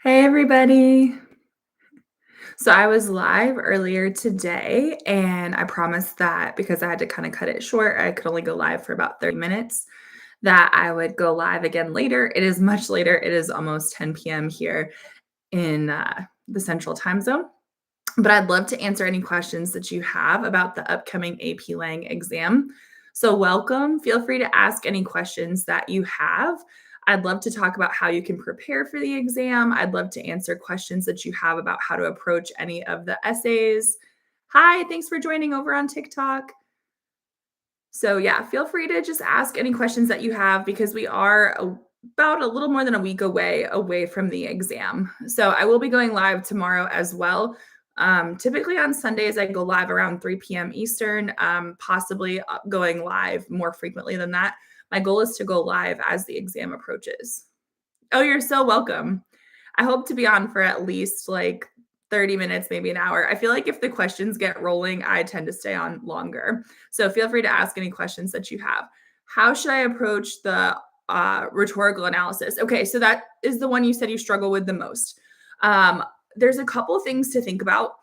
Hey everybody. So I was live earlier today and I promised that because I had to kind of cut it short, I could only go live for about 30 minutes, that I would go live again later. It is much later. It is almost 10 p.m. here in the central time zone. But I'd love to answer any questions that you have about the upcoming AP Lang exam. So, welcome. Feel free to ask any questions that you have. I'd love to talk about how you can prepare for the exam. I'd love to answer questions that you have about how to approach any of the essays. Hi, thanks for joining over on TikTok. So, yeah, feel free to just ask any questions that you have because we are about a little more than a week away from the exam. So, I will be going live tomorrow as well. Typically on Sundays, I go live around 3 p.m. Eastern, possibly going live more frequently than that. My goal is to go live as the exam approaches. Oh, you're so welcome. I hope to be on for at least like 30 minutes, maybe an hour. I feel like if the questions get rolling, I tend to stay on longer. So feel free to ask any questions that you have. How should I approach the rhetorical analysis? Okay, so that is the one you said you struggle with the most. Um, there's a couple things to think about.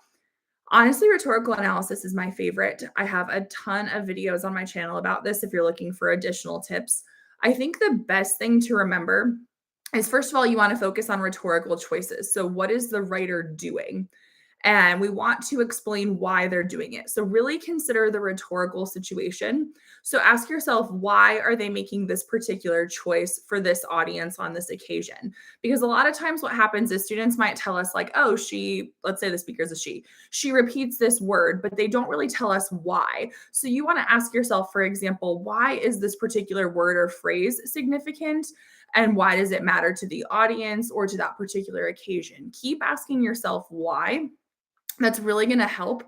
Honestly, rhetorical analysis is my favorite. I have a ton of videos on my channel about this if you're looking for additional tips. I think the best thing to remember is first of all, you want to focus on rhetorical choices. So, what is the writer doing? And we want to explain why they're doing it. So, really consider the rhetorical situation. So, ask yourself, why are they making this particular choice for this audience on this occasion? Because a lot of times, what happens is students might tell us, like, oh, let's say the speaker is a she repeats this word, but they don't really tell us why. So, you want to ask yourself, for example, why is this particular word or phrase significant? And why does it matter to the audience or to that particular occasion? Keep asking yourself why. That's really going to help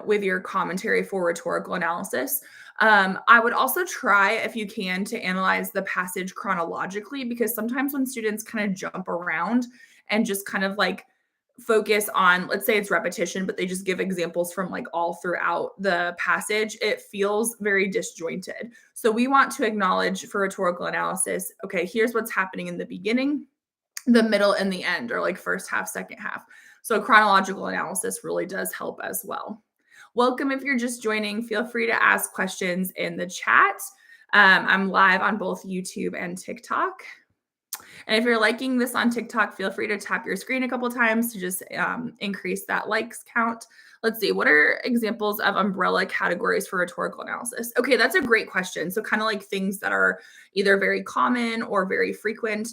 with your commentary for rhetorical analysis. I would also try, if you can, to analyze the passage chronologically because sometimes when students kind of jump around and just kind of like focus on, let's say it's repetition, but they just give examples from like all throughout the passage, it feels very disjointed. So we want to acknowledge for rhetorical analysis, okay, here's what's happening in the beginning, the middle, and the end, or like first half, second half. So chronological analysis really does help as well. Welcome if you're just joining. Feel free to ask questions in the chat. I'm live on both YouTube and TikTok. And if you're liking this on TikTok, feel free to tap your screen a couple times to just increase that likes count. Let's see, what are examples of umbrella categories for rhetorical analysis? Okay, that's a great question. So kind of like things that are either very common or very frequent.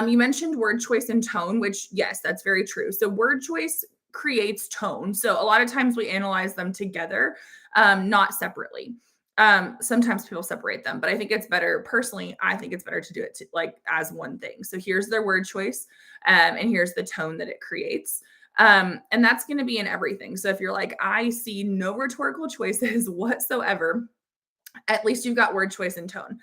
You mentioned word choice and tone, which yes, that's very true. So word choice creates tone. So a lot of times we analyze them together, not separately. Sometimes people separate them, but I think it's better personally. I think it's better to do it like as one thing. So here's their word choice, and here's the tone that it creates. And that's going to be in everything. So if you're like, I see no rhetorical choices whatsoever, at least you've got word choice and tone.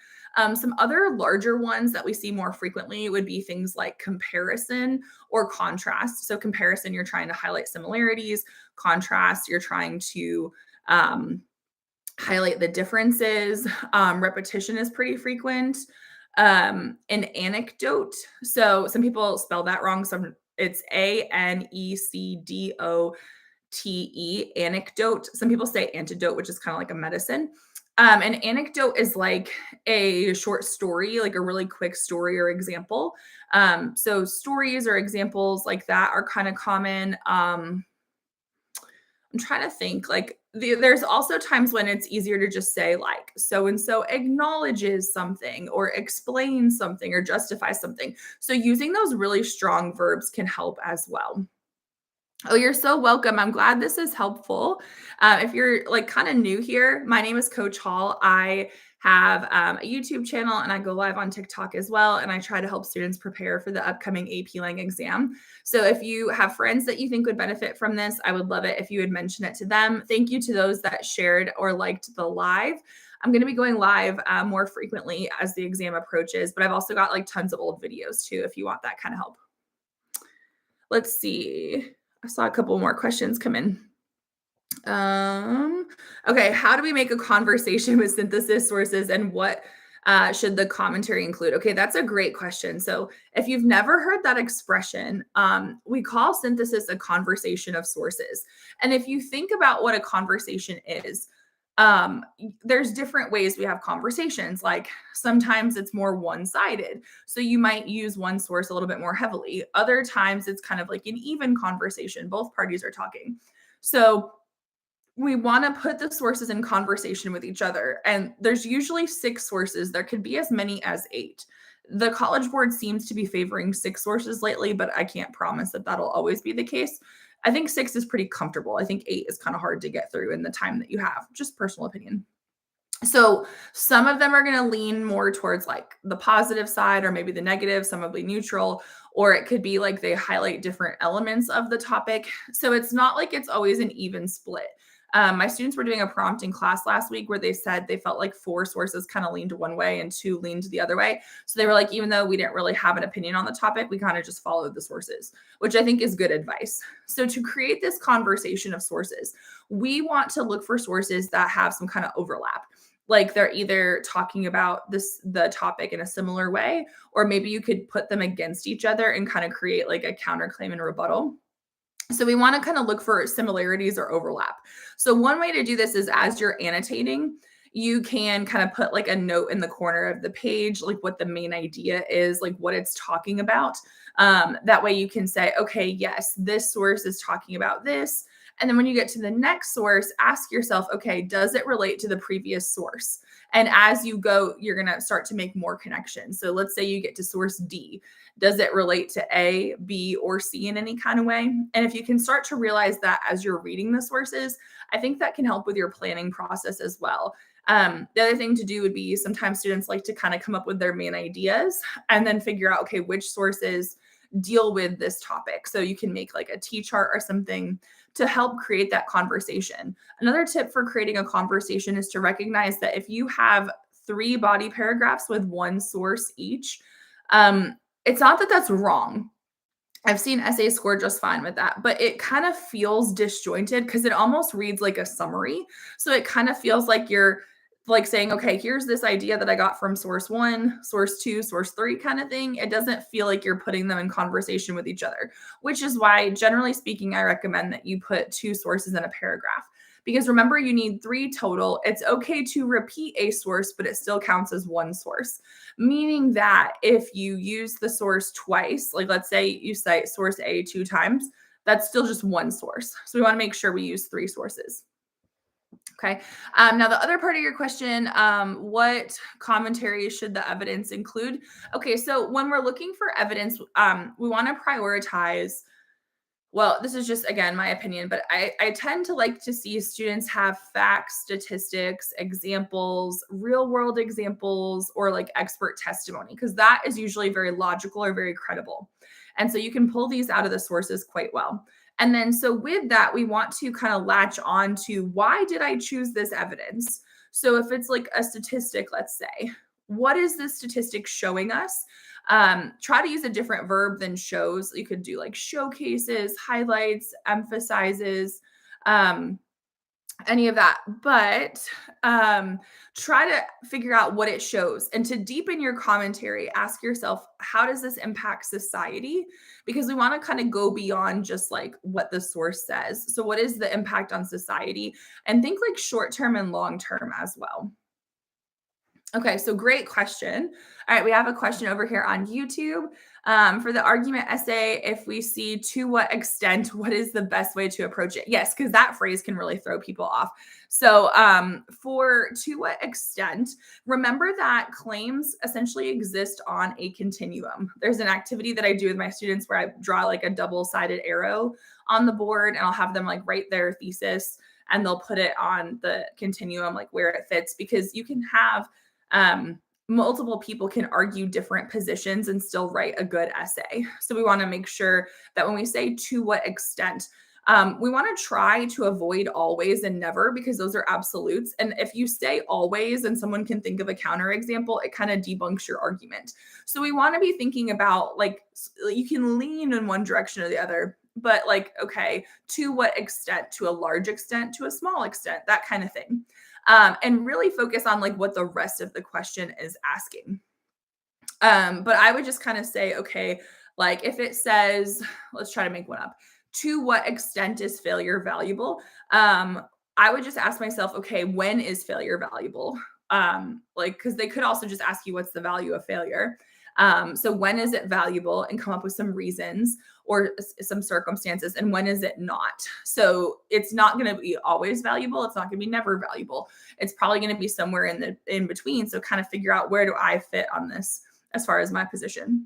Some other larger ones that we see more frequently would be things like comparison or contrast. So comparison, you're trying to highlight similarities. Contrast, you're trying to highlight the differences. Repetition is pretty frequent. An anecdote. So some people spell that wrong. Some it's Anecdote, anecdote. Some people say antidote, which is kind of like a medicine. An anecdote is like a short story, like a really quick story or example. So stories or examples like that are kind of common. I'm trying to think like there's also times when it's easier to just say like so and so acknowledges something or explains something or justifies something. So using those really strong verbs can help as well. Oh, you're so welcome. I'm glad this is helpful. If you're like kind of new here, my name is Coach Hall. I have a YouTube channel and I go live on TikTok as well. And I try to help students prepare for the upcoming AP Lang exam. So if you have friends that you think would benefit from this, I would love it if you would mention it to them. Thank you to those that shared or liked the live. I'm going to be going live more frequently as the exam approaches, but I've also got like tons of old videos too if you want that kind of help. Let's see. I saw a couple more questions come in. Okay, how do we make a conversation with synthesis sources and what should the commentary include? Okay, that's a great question. So, if you've never heard that expression, we call synthesis a conversation of sources. And if you think about what a conversation is, there's different ways we have conversations. Like sometimes it's more one sided. So you might use one source a little bit more heavily. Other times it's kind of like an even conversation. Both parties are talking. So we want to put the sources in conversation with each other. And there's usually six sources. There could be as many as eight. The College Board seems to be favoring six sources lately, but I can't promise that that'll always be the case. I think six is pretty comfortable. I think eight is kind of hard to get through in the time that you have, just personal opinion. So some of them are going to lean more towards like the positive side or maybe the negative, some will be neutral, or it could be like they highlight different elements of the topic. So it's not like it's always an even split. My students were doing a prompt in class last week where they said they felt like four sources kind of leaned one way and two leaned the other way. So they were like, even though we didn't really have an opinion on the topic, we kind of just followed the sources, which I think is good advice. So to create this conversation of sources, we want to look for sources that have some kind of overlap, like they're either talking about the topic in a similar way, or maybe you could put them against each other and kind of create like a counterclaim and rebuttal. So we want to kind of look for similarities or overlap. So one way to do this is as you're annotating, you can kind of put like a note in the corner of the page, like what the main idea is, like what it's talking about. That way you can say, okay, yes, this source is talking about this. And then when you get to the next source, ask yourself, okay, does it relate to the previous source? And as you go, you're going to start to make more connections. So let's say you get to source D. Does it relate to A, B, or C in any kind of way? And if you can start to realize that as you're reading the sources, I think that can help with your planning process as well. The other thing to do would be sometimes students like to kind of come up with their main ideas and then figure out, okay, which sources deal with this topic. So you can make like a T chart or something to help create that conversation. Another tip for creating a conversation is to recognize that if you have three body paragraphs with one source each, it's not that that's wrong. I've seen essays score just fine with that, but it kind of feels disjointed because it almost reads like a summary. So it kind of feels like you're like saying, okay, here's this idea that I got from source one, source two, source three kind of thing. It doesn't feel like you're putting them in conversation with each other, which is why, generally speaking, I recommend that you put two sources in a paragraph. Because remember, you need three total. It's okay to repeat a source, but it still counts as one source. Meaning that if you use the source twice, like let's say you cite source A two times, that's still just one source. So we want to make sure we use three sources. Okay. Now, the other part of your question, what commentary should the evidence include? Okay. So when we're looking for evidence, we want to prioritize. Well, this is just, again, my opinion, but I tend to like to see students have facts, statistics, examples, real world examples, or like expert testimony, because that is usually very logical or very credible. And so you can pull these out of the sources quite well. And then, so with that, we want to kind of latch on to why did I choose this evidence? So if it's like a statistic, let's say, what is this statistic showing us? Try to use a different verb than shows. You could do like showcases, highlights, emphasizes, um, any of that. But try to figure out what it shows. And to deepen your commentary, ask yourself, how does this impact society? Because we want to kind of go beyond just like what the source says. So, what is the impact on society? And think like short term and long term as well. Okay, so great question. All right, we have a question over here on YouTube. For the argument essay, if we see to what extent, what is the best way to approach it? Yes, because that phrase can really throw people off. So, for to what extent, remember that claims essentially exist on a continuum. There's an activity that I do with my students where I draw like a double-sided arrow on the board, and I'll have them like write their thesis, and they'll put it on the continuum, like where it fits, because you can have multiple people can argue different positions and still write a good essay. So we want to make sure that when we say to what extent, we want to try to avoid always and never, because those are absolutes. And if you say always and someone can think of a counterexample, it kind of debunks your argument. So we want to be thinking about like, you can lean in one direction or the other, but like, okay, to what extent, to a large extent, to a small extent, that kind of thing. and really focus on like what the rest of the question is asking. But I would just kind of say, okay, like if it says, let's try to make one up. To what extent is failure valuable? I would just ask myself, okay, when is failure valuable? Like, because they could also just ask you what's the value of failure. So when is it valuable and come up with some reasons or some circumstances, and when is it not? So it's not going to be always valuable. It's not going to be never valuable. It's probably going to be somewhere in between. So kind of figure out, where do I fit on this as far as my position?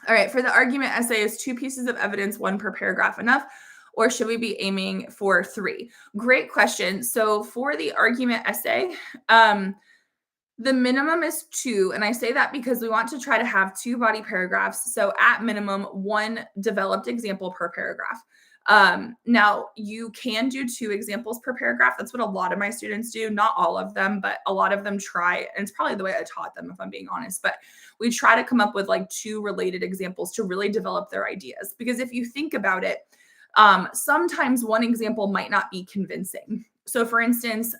All right, for the argument essay, is 2 pieces of evidence, 1 per paragraph, enough? Or should we be aiming for 3? Great question. So for the argument essay, the minimum is 2, and I say that because we want to try to have 2 body paragraphs. So at minimum, 1 developed example per paragraph. Now you can do 2 examples per paragraph. That's what a lot of my students do. Not all of them, but a lot of them try. And it's probably the way I taught them, if I'm being honest. But we try to come up with like 2 related examples to really develop their ideas. Because if you think about it, sometimes one example might not be convincing. So for instance,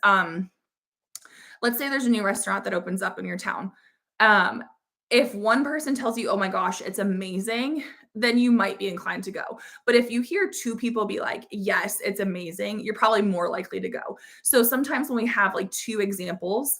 let's say there's a new restaurant that opens up in your town. Um, if one person tells you, oh my gosh, it's amazing, then you might be inclined to go. But if you hear 2 people be like, yes, it's amazing, you're probably more likely to go. So sometimes when we have like 2 examples,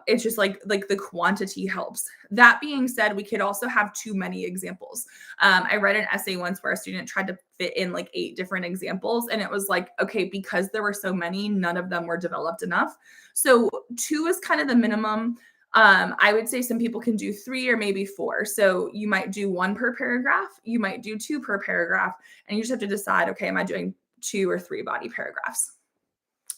it's just like the quantity helps. That being said, we could also have too many examples. I read an essay once where a student tried to fit in like 8 different examples, and it was like, okay, because there were so many, none of them were developed enough. So 2 is kind of the minimum. I would say some people can do 3 or maybe 4. So you might do 1 per paragraph, you might do 2 per paragraph, and you just have to decide, okay, am I doing 2 or 3 body paragraphs?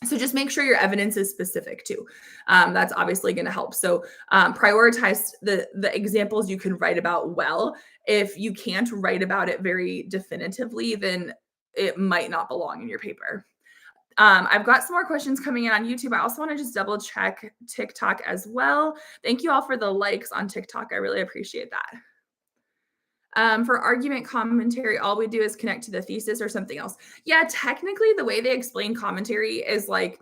So just make sure your evidence is specific too. That's obviously going to help. So prioritize the examples you can write about well. If you can't write about it very definitively, then it might not belong in your paper. I've got some more questions coming in on YouTube. I also want to just double check TikTok as well. Thank you all for the likes on TikTok. I really appreciate that. For argument commentary, all we do is connect to the thesis or something else. Yeah, technically, the way they explain commentary is like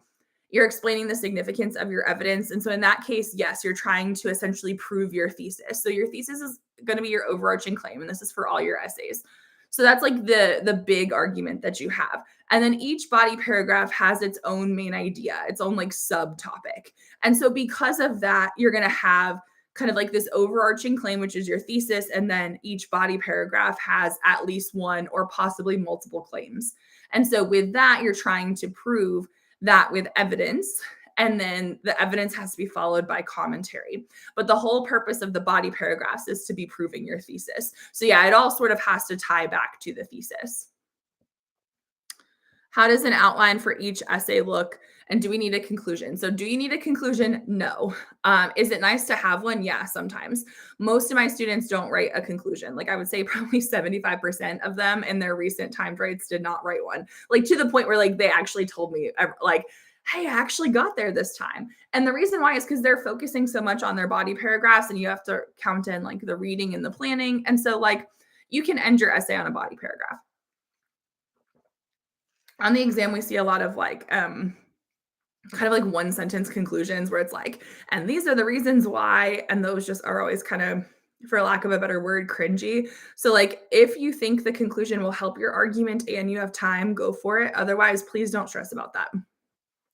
you're explaining the significance of your evidence. And so in that case, yes, you're trying to essentially prove your thesis. So your thesis is going to be your overarching claim, and this is for all your essays. So that's like the big argument that you have. And then each body paragraph has its own main idea, its own like subtopic. And so because of that, you're going to have kind of like this overarching claim, which is your thesis. And then each body paragraph has at least 1 or possibly multiple claims. And so with that, you're trying to prove that with evidence. And then the evidence has to be followed by commentary. But the whole purpose of the body paragraphs is to be proving your thesis. So yeah, it all sort of has to tie back to the thesis. How does an outline for each essay look? And do we need a conclusion? So do you need a conclusion? No. Is it nice to have one? Yeah, sometimes. Most of my students don't write a conclusion. Like I would say probably 75% of them in their recent timed writes did not write one. Like to the point where like they actually told me like, hey, I actually got there this time. And the reason why is because they're focusing so much on their body paragraphs, and you have to count in like the reading and the planning. And so like you can end your essay on a body paragraph. On the exam, we see a lot of like kind of like 1 sentence conclusions where it's like, and these are the reasons why, and those just are always kind of, for lack of a better word, cringy. So like if you think the conclusion will help your argument and you have time, go for it. Otherwise, please don't stress about that.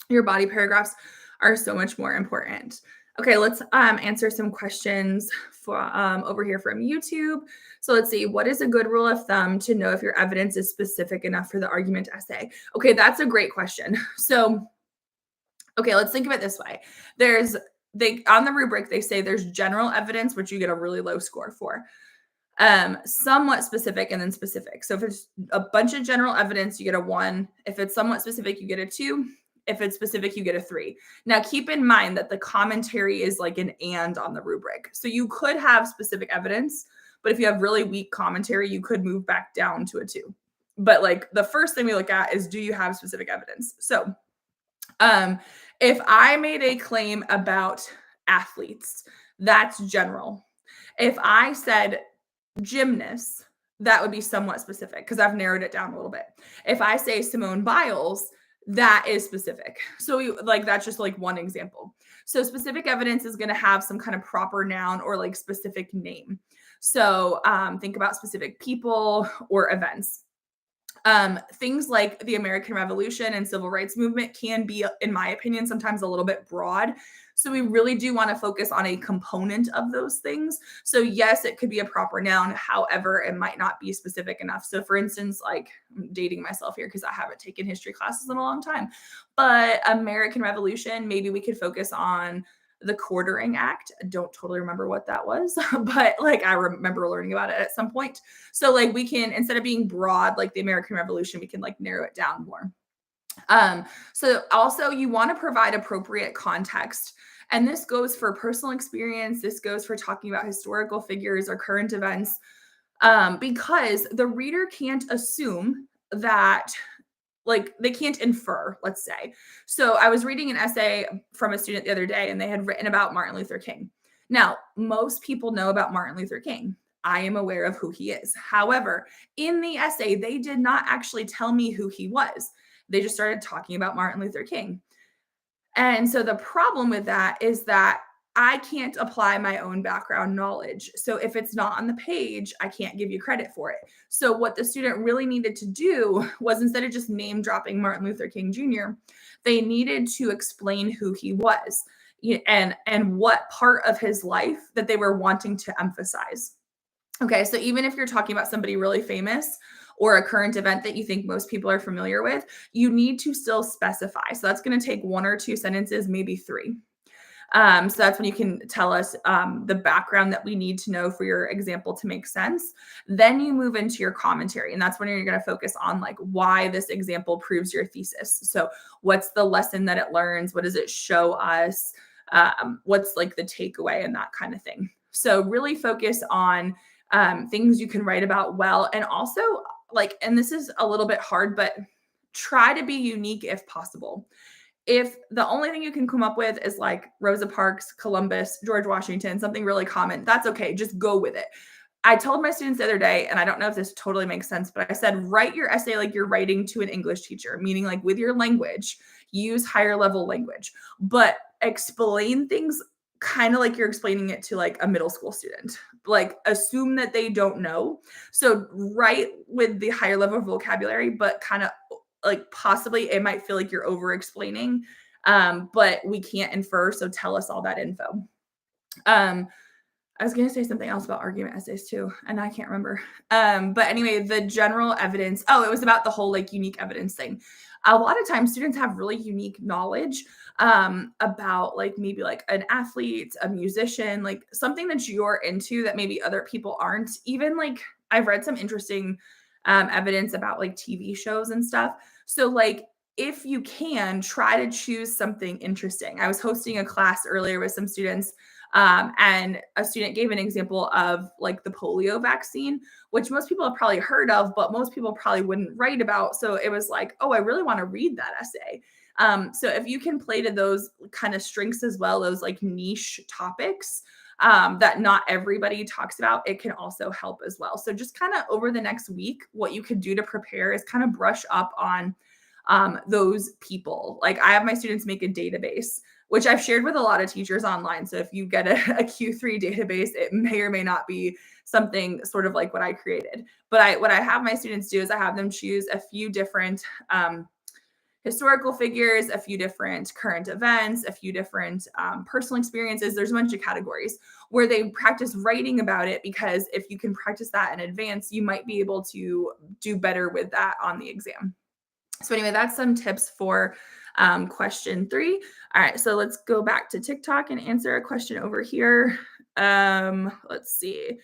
Your body paragraphs are so much more important. Okay, let's answer some questions for over here from YouTube. So let's see, what is a good rule of thumb to know if your evidence is specific enough for the argument essay? Okay, that's a great question. So, okay, let's think of it this way. On the rubric, they say there's general evidence, which you get a really low score for. Somewhat specific and then specific. So if it's a bunch of general evidence, you get a 1. If it's somewhat specific, you get a 2. If it's specific, you get a 3. Now, keep in mind that the commentary is like an and on the rubric. So you could have specific evidence, but if you have really weak commentary, you could move back down to a 2. But like the first thing we look at is, do you have specific evidence? So if I made a claim about athletes, that's general. If I said gymnasts, that would be somewhat specific because I've narrowed it down a little bit. If I say Simone Biles, That is specific. So like that's just like one example. So specific evidence is going to have some kind of proper noun or like specific name. So think about specific people or events. Things like the American Revolution and civil rights movement can be, in my opinion, sometimes a little bit broad. So we really do want to focus on a component of those things. So yes, it could be a proper noun. However, it might not be specific enough. So for instance, like I'm dating myself here because I haven't taken history classes in a long time, but American Revolution, maybe we could focus on the Quartering Act. I don't totally remember what that was, but like I remember learning about it at some point. So like we can, instead of being broad like the American Revolution, we can like narrow it down more. So also you want to provide appropriate context. And this goes for personal experience. This goes for talking about historical figures or current events, because the reader can't assume that, like, they can't infer, let's say. So I was reading an essay from a student the other day, and they had written about Martin Luther King. Now, most people know about Martin Luther King. I am aware of who he is. However, in the essay, they did not actually tell me who he was. They just started talking about Martin Luther King. And so the problem with that is that I can't apply my own background knowledge. So if it's not on the page, I can't give you credit for it. So what the student really needed to do was, instead of just name dropping Martin Luther King Jr., they needed to explain who he was and what part of his life that they were wanting to emphasize. Okay, so even if you're talking about somebody really famous or a current event that you think most people are familiar with, you need to still specify. So that's going to take one or two sentences, maybe three. So that's when you can tell us the background that we need to know for your example to make sense. Then you move into your commentary, and that's when you're going to focus on like why this example proves your thesis. So what's the lesson that it learns? What does it show us? What's like the takeaway and that kind of thing. So really focus on things you can write about well, and also like, and this is a little bit hard, but try to be unique if possible. If the only thing you can come up with is like Rosa Parks, Columbus, George Washington, something really common, that's okay. Just go with it. I told my students the other day, and I don't know if this totally makes sense, but I said, write your essay like you're writing to an English teacher, meaning like with your language, use higher level language, but explain things kind of like you're explaining it to like a middle school student. Like assume that they don't know. So write with the higher level vocabulary, but kind of like possibly it might feel like you're over explaining, but we can't infer. So tell us all that info. Um, I was going to say something else about argument essays too, and I can't remember. But anyway, the general evidence. Oh, it was about the whole like unique evidence thing. A lot of times students have really unique knowledge about like maybe like an athlete, a musician, like something that you're into that maybe other people aren't. Even like I've read some interesting evidence about like TV shows and stuff. So like if you can try to choose something interesting. I was hosting a class earlier with some students, and a student gave an example of like the polio vaccine, which most people have probably heard of, but most people probably wouldn't write about. So it was like, oh, I really want to read that essay. So if you can play to those kind of strengths as well, those like niche topics that not everybody talks about, it can also help as well. So just kind of over the next week, what you could do to prepare is kind of brush up on those people. Like I have my students make a database, which I've shared with a lot of teachers online. So if you get a Q3 database, it may or may not be something sort of like what I created. But what I have my students do is I have them choose a few different historical figures, a few different current events, a few different personal experiences. There's a bunch of categories where they practice writing about it, because if you can practice that in advance, you might be able to do better with that on the exam. So anyway, that's some tips for question 3. All right, so let's go back to TikTok and answer a question over here. Let's see.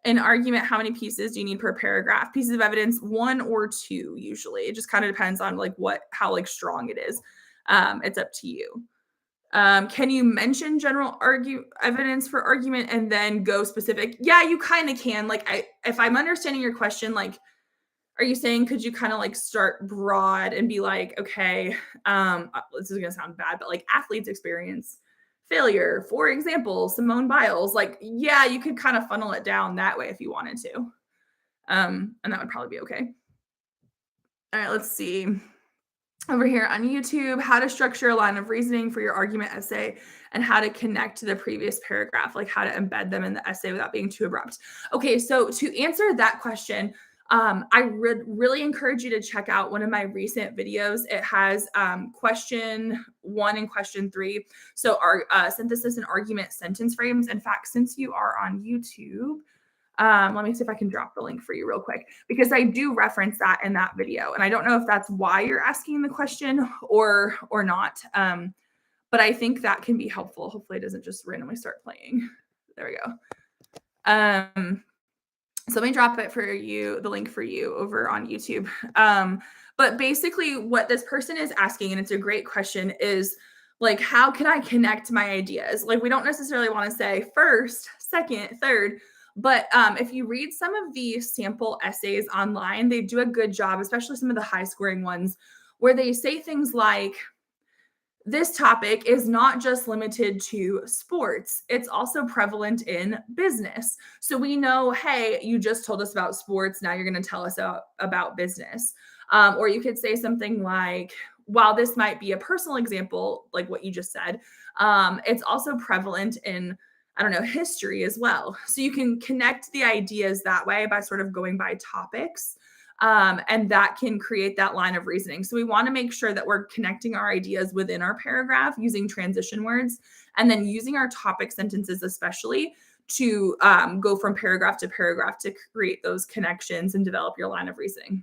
An argument, how many pieces do you need per paragraph? Pieces of evidence, 1 or 2 usually. It just kind of depends on like how like strong it is. It's up to you. Can you mention general evidence for argument and then go specific? Yeah, you kind of can. Like if I'm understanding your question, like, are you saying could you kind of like start broad and be like, okay, this is gonna sound bad, but like athletes experience failure, for example, Simone Biles, like, yeah, you could kind of funnel it down that way if you wanted to. And that would probably be okay. All right, let's see. over here on YouTube, how to structure a line of reasoning for your argument essay and how to connect to the previous paragraph, like how to embed them in the essay without being too abrupt. Okay, so to answer that question, I would really encourage you to check out one of my recent videos. It has question 1 and question 3. So our synthesis and argument sentence frames. In fact, since you are on YouTube, let me see if I can drop the link for you real quick because I do reference that in that video. And I don't know if that's why you're asking the question or not. But I think that can be helpful. Hopefully it doesn't just randomly start playing. There we go. So let me drop it for you, the link for you over on YouTube. But basically what this person is asking, and it's a great question, is like, how can I connect my ideas? Like, we don't necessarily want to say first, second, third, but if you read some of the sample essays online, they do a good job, especially some of the high scoring ones, where they say things like, this topic is not just limited to sports. It's also prevalent in business. So we know, hey, you just told us about sports. Now you're going to tell us about business. Or you could say something like, while this might be a personal example, like what you just said, it's also prevalent in, I don't know, history as well. So you can connect the ideas that way by sort of going by topics. And that can create that line of reasoning. So we want to make sure that we're connecting our ideas within our paragraph using transition words, and then using our topic sentences, especially to go from paragraph to paragraph to create those connections and develop your line of reasoning.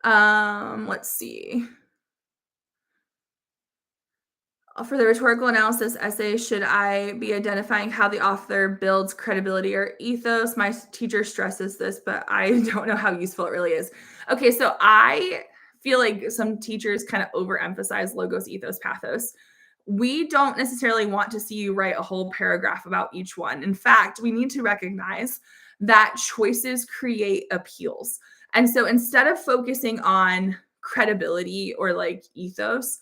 Let's see. For the rhetorical analysis essay, should I be identifying how the author builds credibility or ethos? My teacher stresses this, but I don't know how useful it really is. Okay, so I feel like some teachers kind of overemphasize logos, ethos, pathos. We don't necessarily want to see you write a whole paragraph about each one. In fact, we need to recognize that choices create appeals. And so instead of focusing on credibility or like ethos,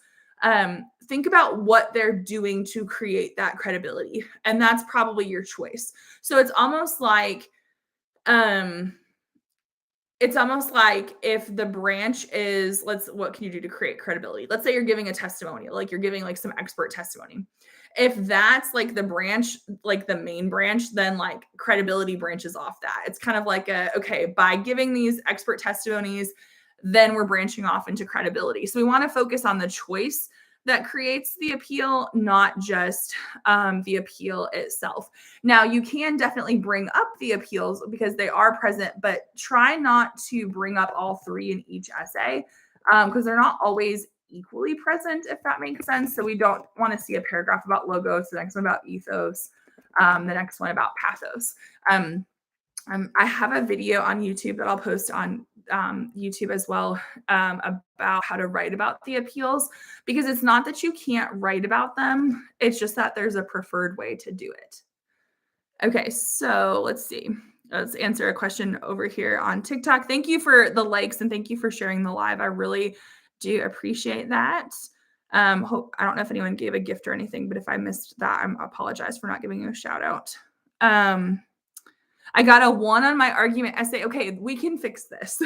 think about what they're doing to create that credibility. And that's probably your choice. So um, it's almost like if the branch is, what can you do to create credibility? Let's say you're giving a testimonial, like you're giving like some expert testimony. If that's like the branch, like the main branch, then like credibility branches off that. It's kind of like okay, by giving these expert testimonies, then we're branching off into credibility. So we want to focus on the choice that creates the appeal, not just the appeal itself. Now, you can definitely bring up the appeals because they are present, but try not to bring up all 3 in each essay because they're not always equally present, if that makes sense. So we don't want to see a paragraph about logos, the next one about ethos, the next one about pathos. I have a video on YouTube that I'll post on YouTube as well about how to write about the appeals, because it's not that you can't write about them. It's just that there's a preferred way to do it. Okay, so let's see. Let's answer a question over here on TikTok. Thank you for the likes and thank you for sharing the live. I really do appreciate that. I don't know if anyone gave a gift or anything, but if I missed that, I apologize for not giving you a shout out. I got a 1 on my argument essay. Okay, we can fix this.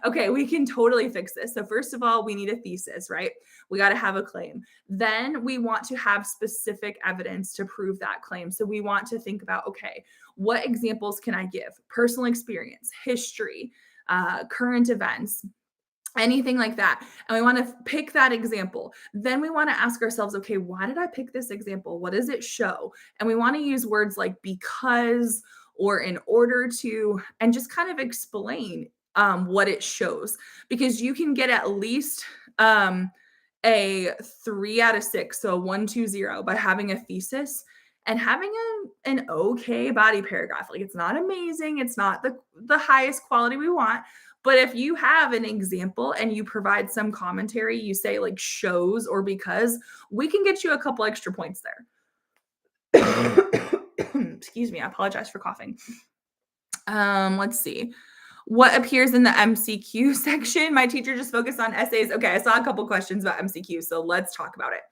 Okay, we can totally fix this. So first of all, we need a thesis, right? We got to have a claim. Then we want to have specific evidence to prove that claim. So we want to think about, okay, what examples can I give? Personal experience, history, current events, anything like that. And we want to pick that example. Then we want to ask ourselves, okay, why did I pick this example? What does it show? And we want to use words like because or in order to, and just kind of explain what it shows, because you can get at least a 3 out of 6, so a 1-2-0 by having a thesis and having an okay body paragraph. Like, it's not amazing, it's not the highest quality we want, but if you have an example and you provide some commentary, you say like shows or because, we can get you a couple extra points there. Excuse me, I apologize for coughing. Let's see. What appears in the MCQ section? My teacher just focused on essays. Okay, I saw a couple questions about MCQ, so let's talk about it.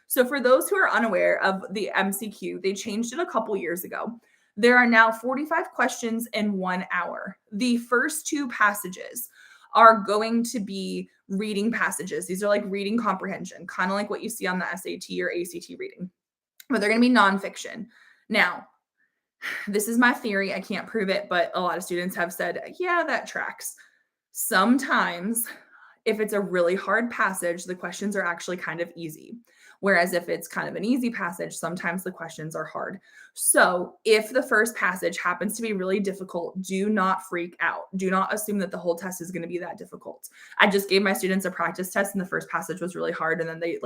So for those who are unaware of the MCQ, they changed it a couple years ago. There are now 45 questions in 1 hour. The first 2 passages are going to be reading passages. These are like reading comprehension, kind of like what you see on the SAT or ACT reading, but they're going to be nonfiction. Now, this is my theory. I can't prove it, but a lot of students have said, yeah, that tracks. Sometimes if it's a really hard passage, the questions are actually kind of easy. Whereas if it's kind of an easy passage, sometimes the questions are hard. So if the first passage happens to be really difficult, do not freak out. Do not assume that the whole test is going to be that difficult. I just gave my students a practice test and the first passage was really hard. And then they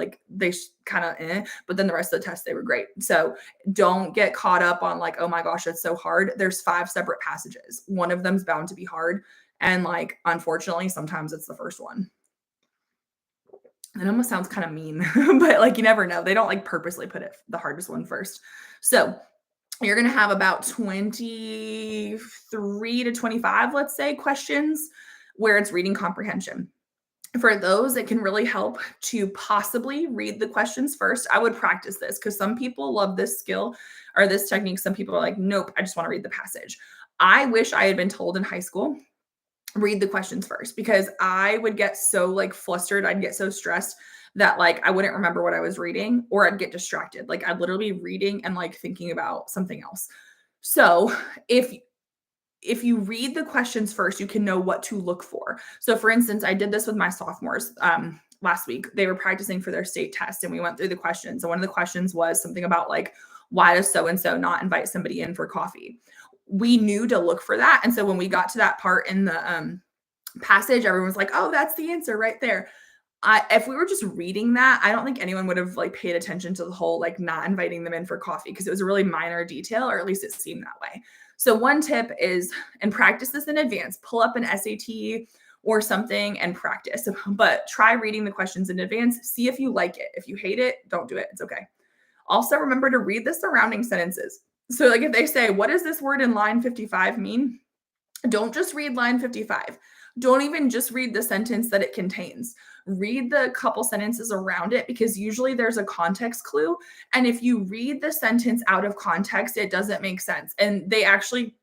kind of, but then the rest of the test, they were great. So don't get caught up on like, oh my gosh, it's so hard. There's 5 separate passages. One of them's bound to be hard. And like, unfortunately, sometimes it's the first one. It almost sounds kind of mean, but like you never know. They don't like purposely put it the hardest one first. So you're going to have about 23 to 25, let's say, questions where it's reading comprehension. For those, it can really help to possibly read the questions first. I would practice this because some people love this skill or this technique. Some people are like, nope, I just want to read the passage. I wish I had been told in high school, read the questions first, because I would get so like flustered. I'd get so stressed that like I wouldn't remember what I was reading or I'd get distracted. Like I'd literally be reading and like thinking about something else. So if you read the questions first, you can know what to look for. So for instance, I did this with my sophomores last week. They were practicing for their state test and we went through the questions. And one of the questions was something about like, why does so-and-so not invite somebody in for coffee? We knew to look for that. And so when we got to that part in the passage, everyone was like, oh, that's the answer right there. If we were just reading that, I don't think anyone would have like paid attention to the whole like not inviting them in for coffee because it was a really minor detail, or at least it seemed that way. So one tip is, and practice this in advance, pull up an SAT or something and practice, but try reading the questions in advance. See if you like it. If you hate it, don't do it. It's okay. Also remember to read the surrounding sentences. So like if they say, what does this word in line 55 mean? Don't just read line 55. Don't even just read the sentence that it contains. Read the couple sentences around it because usually there's a context clue. And if you read the sentence out of context, it doesn't make sense. And they actually,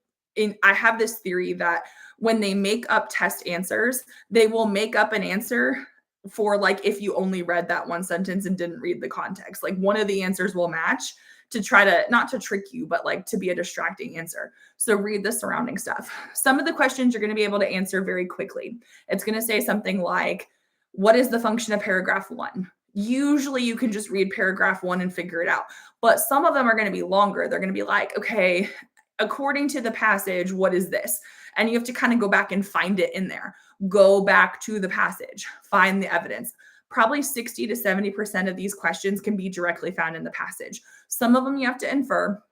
I have this theory that when they make up test answers, they will make up an answer for like if you only read that one sentence and didn't read the context. Like one of the answers will match to try to, not to trick you, but like to be a distracting answer. So read the surrounding stuff. Some of the questions you're going to be able to answer very quickly. It's going to say something like, what is the function of paragraph 1? Usually you can just read paragraph 1 and figure it out. But some of them are going to be longer. They're going to be like, okay, according to the passage, what is this? And you have to kind of go back and find it in there. Go back to the passage, find the evidence. Probably 60 to 70% of these questions can be directly found in the passage. Some of them you have to infer.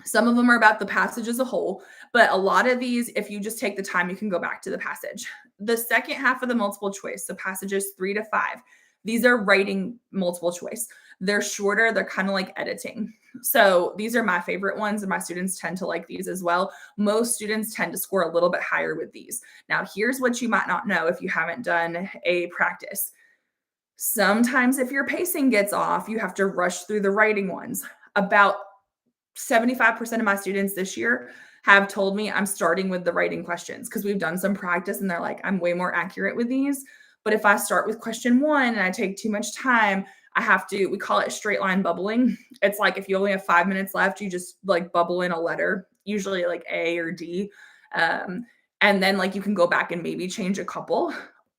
Some of them are about the passage as a whole, but a lot of these, if you just take the time, you can go back to the passage. The second half of the multiple choice, so passages 3 to 5, these are writing multiple choice. They're shorter. They're kind of like editing. So these are my favorite ones, and my students tend to like these as well. Most students tend to score a little bit higher with these. Now, here's what you might not know if you haven't done a practice. Sometimes if your pacing gets off, you have to rush through the writing ones. About 75% of my students this year have told me I'm starting with the writing questions because we've done some practice and they're like, I'm way more accurate with these. But if I start with question 1 and I take too much time, I have to, we call it straight line bubbling. It's like if you only have 5 minutes left, you just like bubble in a letter, usually like A or D. And then like you can go back and maybe change a couple,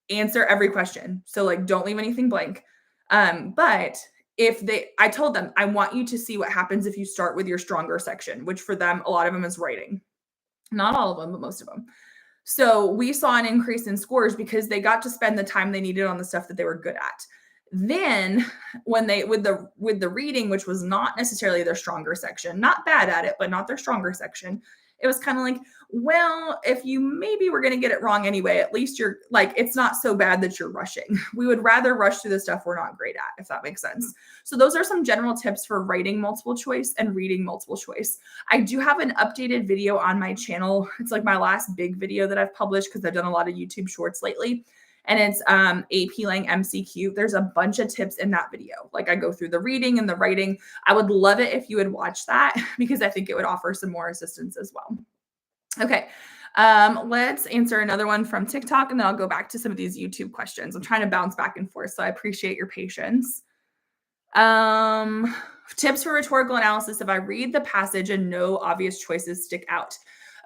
answer every question. So like don't leave anything blank. But I told them, I want you to see what happens if you start with your stronger section, which for them, a lot of them is writing. Not all of them, but most of them. So we saw an increase in scores because they got to spend the time they needed on the stuff that they were good at. Then when they, with the reading, which was not necessarily their stronger section, not bad at it, but not their stronger section, it was kind of like, well, if you maybe were going to get it wrong anyway, at least you're like, it's not so bad that you're rushing. We would rather rush through the stuff we're not great at, if that makes sense. So those are some general tips for writing multiple choice and reading multiple choice. I do have an updated video on my channel. It's like my last big video that I've published because I've done a lot of YouTube shorts lately. And it's AP Lang MCQ. There's a bunch of tips in that video. Like I go through the reading and the writing. I would love it if you would watch that because I think it would offer some more assistance as well. Okay. Let's answer another one from TikTok and then I'll go back to some of these YouTube questions. I'm trying to bounce back and forth, so I appreciate your patience. Um, Tips for rhetorical analysis if I read the passage and no obvious choices stick out.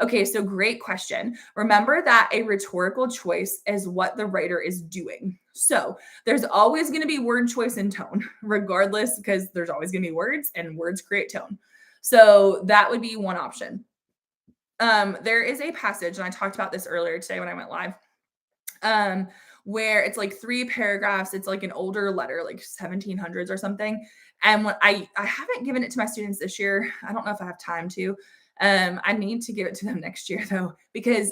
Okay, so great question. Remember that a rhetorical choice is what the writer is doing. So there's always going to be word choice and tone, regardless, because there's always going to be words and words create tone. So that would be one option. There is a passage, and I talked about this earlier today when I went live, um, where it's like 3 paragraphs. It's like an older letter, like 1700s or something. And when I haven't given it to my students this year. I don't know if I have time to. I need to give it to them next year though, because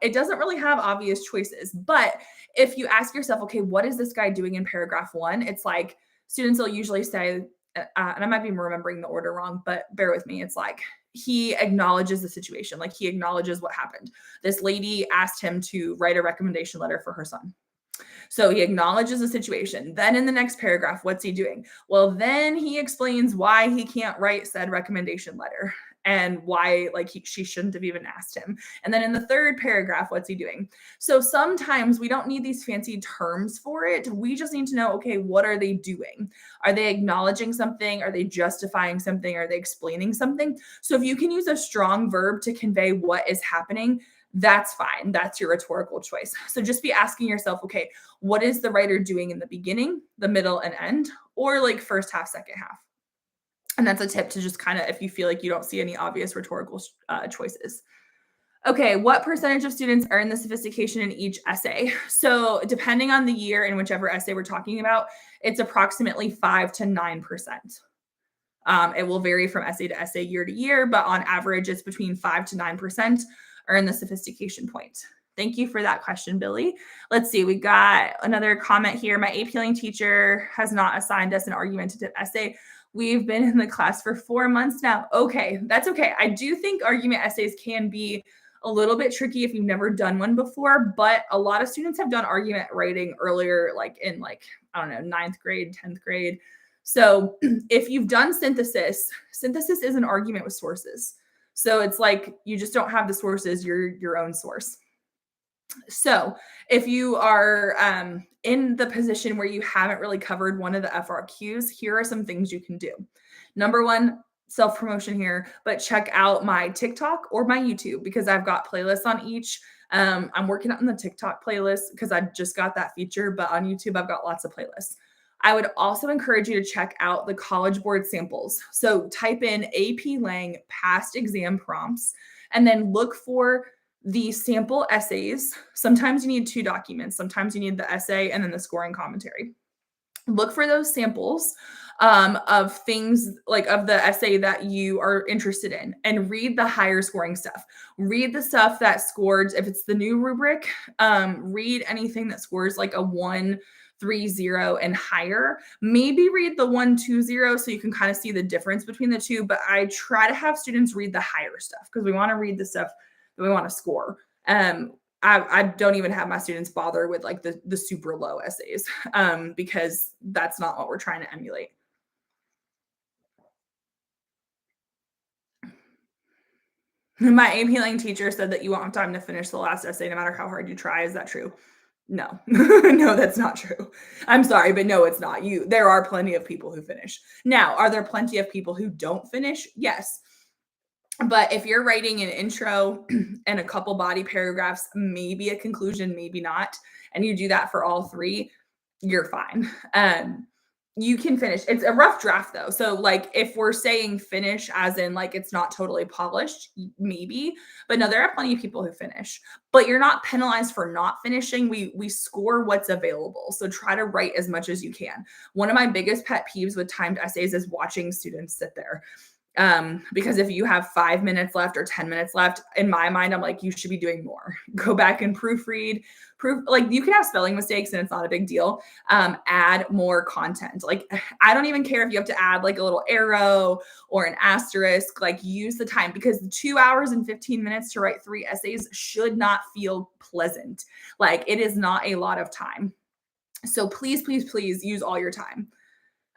it doesn't really have obvious choices. But if you ask yourself, okay, what is this guy doing in paragraph 1? It's like students will usually say, and I might be remembering the order wrong, but bear with me. It's like he acknowledges the situation, like he acknowledges what happened. This lady asked him to write a recommendation letter for her son. So he acknowledges the situation. Then in the next paragraph, what's he doing? Well, then he explains why he can't write said recommendation letter and why like she shouldn't have even asked him. And then in the third paragraph, what's he doing? So sometimes we don't need these fancy terms for it. We just need to know, okay, what are they doing? Are they acknowledging something? Are they justifying something? Are they explaining something? So if you can use a strong verb to convey what is happening, that's fine. That's your rhetorical choice. So just be asking yourself, okay, what is the writer doing in the beginning, the middle, and end, or like first half, second half? And that's a tip to just kind of, if you feel like you don't see any obvious rhetorical choices. Okay, what percentage of students earn the sophistication in each essay? So depending on the year and whichever essay we're talking about, it's approximately 5 to 9%. It will vary from essay to essay, year to year, but on average, it's between 5 to 9% earn the sophistication point. Thank you for that question, Billy. Let's see, we got another comment here. My AP teacher has not assigned us an argumentative essay. We've been in the class for 4 months now. Okay, that's okay. I do think argument essays can be a little bit tricky if you've never done one before, but a lot of students have done argument writing earlier, like in I don't know, 9th grade, 10th grade. So if you've done synthesis, synthesis is an argument with sources. So it's like you just don't have the sources, you're your own source. So if you are in the position where you haven't really covered one of the FRQs, here are some things you can do. Number one, self-promotion here, but check out my TikTok or my YouTube because I've got playlists on each. I'm working on the TikTok playlist because I just got that feature, but on YouTube, I've got lots of playlists. I would also encourage you to check out the College Board samples. So type in AP Lang past exam prompts and then look for the sample essays. Sometimes you need 2 documents. Sometimes you need the essay and then the scoring commentary. Look for those samples of things like of the essay that you are interested in and read the higher scoring stuff. Read the stuff that scored, if it's the new rubric, read anything that scores like a 130 and higher. Maybe read the 120 so you can kind of see the difference between the two. But I try to have students read the higher stuff because we want to read the stuff that we want to score. I don't even have my students bother with like the super low essays because that's not what we're trying to emulate. My AP Lang teacher said that you won't have time to finish the last essay no matter how hard you try. Is that true? No, no, that's not true. I'm sorry, but no, it's not. There are plenty of people who finish. Now, are there plenty of people who don't finish? Yes. But if you're writing an intro and a couple body paragraphs, maybe a conclusion, maybe not, and you do that for all 3, you're fine. You can finish. It's a rough draft though. So like if we're saying finish as in like it's not totally polished, maybe, but no, there are plenty of people who finish. But you're not penalized for not finishing. We score what's available. So try to write as much as you can. One of my biggest pet peeves with timed essays is watching students sit there. Because if you have 5 minutes left or 10 minutes left, in my mind, I'm like, you should be doing more. Go back and proofread. Like you can have spelling mistakes and it's not a big deal. Add more content. Like I don't even care if you have to add like a little arrow or an asterisk, like use the time because the 2 hours and 15 minutes to write 3 essays should not feel pleasant. Like it is not a lot of time. So please, please, please use all your time.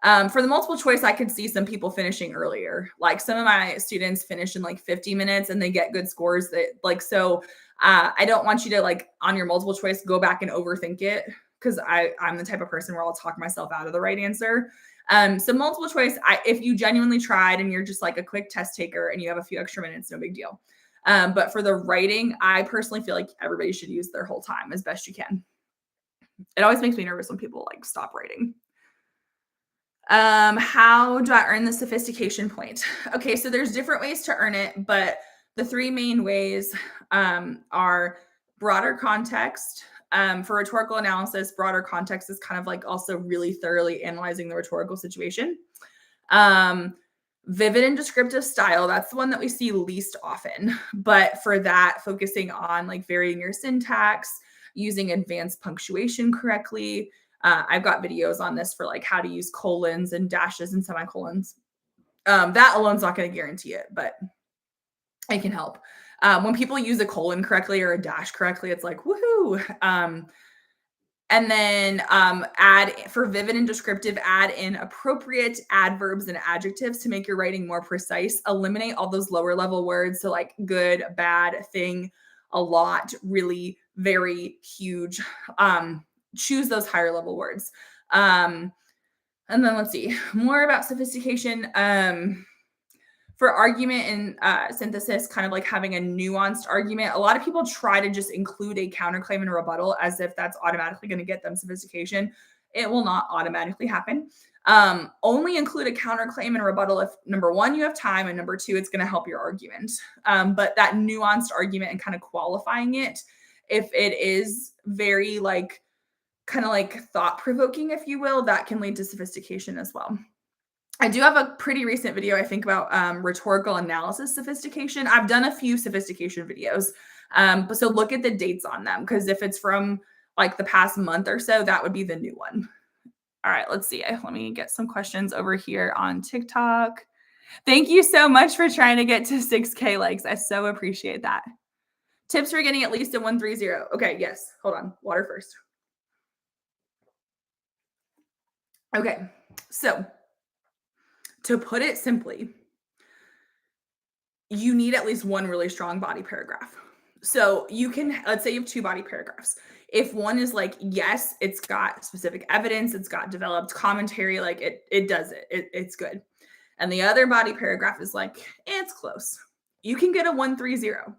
For the multiple choice, I could see some people finishing earlier. Like some of my students finish in like 50 minutes and they get good scores that like, so I don't want you to like on your multiple choice, go back and overthink it. Cause I'm the type of person where I'll talk myself out of the right answer. So multiple choice, if you genuinely tried and you're just like a quick test taker and you have a few extra minutes, no big deal. But for the writing, I personally feel like everybody should use their whole time as best you can. It always makes me nervous when people like stop writing. How do I earn the sophistication point? Okay, so there's different ways to earn it, but the three main ways are broader context. For rhetorical analysis, broader context is kind of like also really thoroughly analyzing the rhetorical situation. Um, Vivid and descriptive style, that's the one that we see least often. But for that, focusing on like varying your syntax, using advanced punctuation correctly. I've got videos on this for like how to use colons and dashes and semicolons. That alone's not going to guarantee it, but it can help. When people use a colon correctly or a dash correctly, it's like, woohoo. And then add for vivid and descriptive, add in appropriate adverbs and adjectives to make your writing more precise. Eliminate all those lower level words. So like good, bad, thing, a lot, really, very, huge. Choose those higher level words. And then let's see more about sophistication. For argument and synthesis, kind of like having a nuanced argument. A lot of people try to just include a counterclaim and a rebuttal as if that's automatically going to get them sophistication. It will not automatically happen. Only include a counterclaim and a rebuttal if number one, you have time, and number two, it's going to help your argument. But that nuanced argument and kind of qualifying it, if it is very like kind of like thought provoking, if you will, that can lead to sophistication as well. I do have a pretty recent video, I think, about rhetorical analysis sophistication. I've done a few sophistication videos, but so look at the dates on them, because if it's from like the past month or so, that would be the new one. All right, let's see. Let me get some questions over here on TikTok. Thank you so much for trying to get to 6K likes. I so appreciate that. Tips for getting at least a 130. Okay, yes. Hold on. Water first. Okay, so to put it simply, you need at least one really strong body paragraph. So you can, let's say you have two body paragraphs. If one is like, yes, it's got specific evidence, it's got developed commentary, like it does it, it's good. And the other body paragraph is like, it's close. You can get a 130.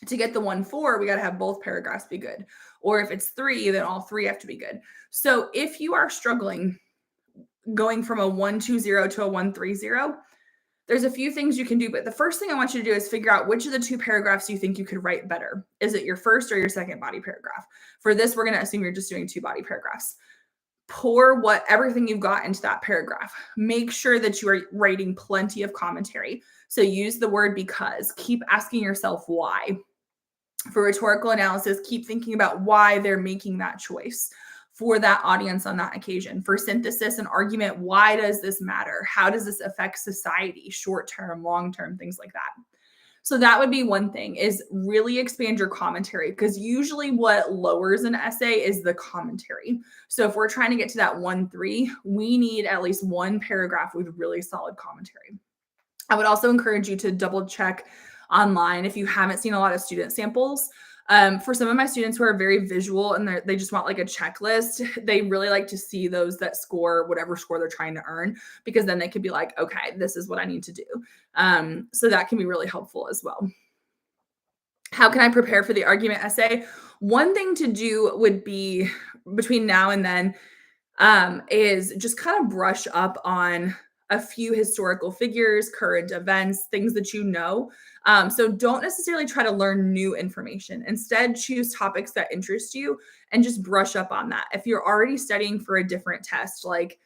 To get the 1.4, we got to have both paragraphs be good. Or if it's 3, then all 3 have to be good. So if you are struggling going from a 120 to a 130, there's a few things you can do, but the first thing I want you to do is figure out which of the two paragraphs you think you could write better. Is it your first or your second body paragraph? For this, we're going to assume you're just doing two body paragraphs. Pour everything you've got into that paragraph. Make sure that you are writing plenty of commentary. So use the word because. Keep asking yourself why. For rhetorical analysis, keep thinking about why they're making that choice for that audience on that occasion. For synthesis and argument, why does this matter? How does this affect society, short-term, long-term, things like that? So that would be one thing, is really expand your commentary, because usually what lowers an essay is the commentary. So if we're trying to get to that 1.3, we need at least one paragraph with really solid commentary. I would also encourage you to double check online if you haven't seen a lot of student samples. For some of my students who are very visual and they just want like a checklist, they really like to see those that score whatever score they're trying to earn, because then they could be like, okay, this is what I need to do. So that can be really helpful as well. How can I prepare for the argument essay? One thing to do would be between now and then is just kind of brush up on a few historical figures, current events, things that you know. So don't necessarily try to learn new information. Instead, choose topics that interest you and just brush up on that. If you're already studying for a different test, like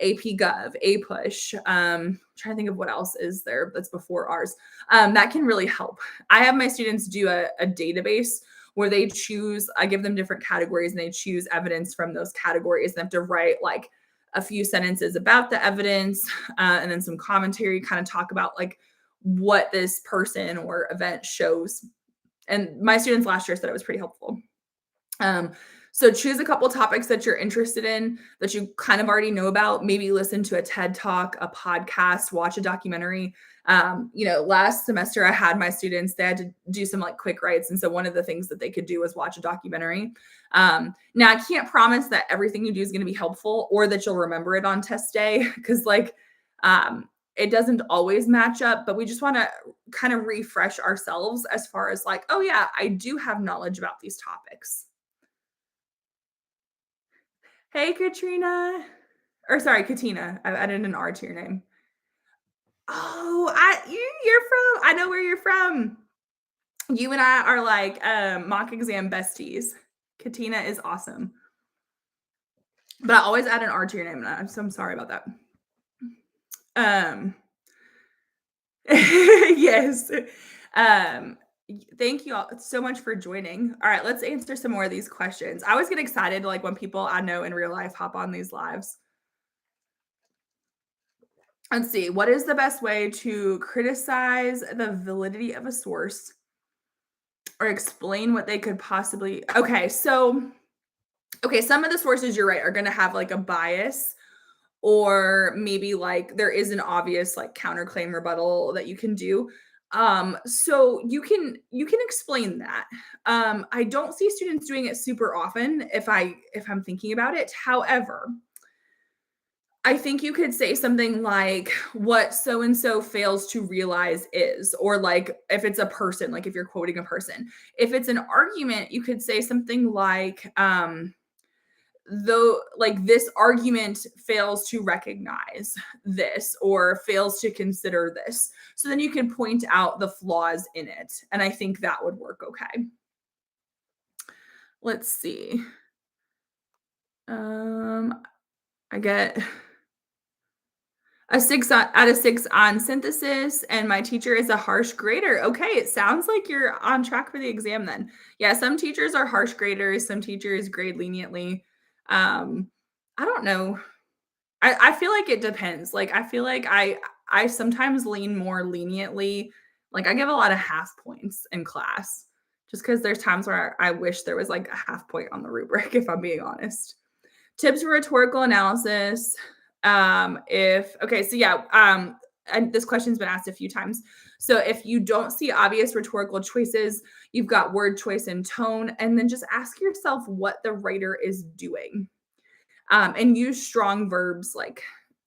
AP Gov, APUSH, trying to think of what else is there that's before ours, that can really help. I have my students do a database where they choose, I give them different categories and they choose evidence from those categories, and they have to write like a few sentences about the evidence and then some commentary, kind of talk about like what this person or event shows. And my students last year said it was pretty helpful. So choose a couple topics that you're interested in that you kind of already know about. Maybe listen to a TED talk, a podcast, watch a documentary. Last semester I had my students, they had to do some like quick writes. And so one of the things that they could do was watch a documentary. Now I can't promise that everything you do is going to be helpful or that you'll remember it on test day because it doesn't always match up, but we just want to kind of refresh ourselves as far as like, oh yeah, I do have knowledge about these topics. Hey, Katrina. Or sorry, Katina. I added an R to your name. Oh, you're from, I know where you're from. You and I are like mock exam besties. Katina is awesome. But I always add an R to your name, so I'm sorry about that. Um, yes. Um, Thank you all so much for joining. All right, let's answer some more of these questions. I always get excited like when people I know in real life hop on these lives. Let's see. What is the best way to criticize the validity of a source or explain what they could possibly? Okay, some of the sources you're right are going to have like a bias or maybe like there is an obvious like counterclaim rebuttal that you can do. So you can explain that. I don't see students doing it super often if I'm thinking about it. However, I think you could say something like what so and so fails to realize is, or like if it's a person, like if you're quoting a person. If it's an argument, you could say something like, though, like this argument fails to recognize this or fails to consider this. So then you can point out the flaws in it. And I think that would work okay. Let's see. I get out of 6 on synthesis, and my teacher is a harsh grader. Okay, it sounds like you're on track for the exam then. Yeah, some teachers are harsh graders, some teachers grade leniently. I don't know. I feel like it depends. Like I feel like I sometimes lean more leniently. Like I give a lot of half points in class just because there's times where I wish there was like a half point on the rubric, if I'm being honest. Tips for rhetorical analysis. If okay, so yeah, and this question's been asked a few times. So if you don't see obvious rhetorical choices, you've got word choice and tone, and then just ask yourself what the writer is doing. And use strong verbs like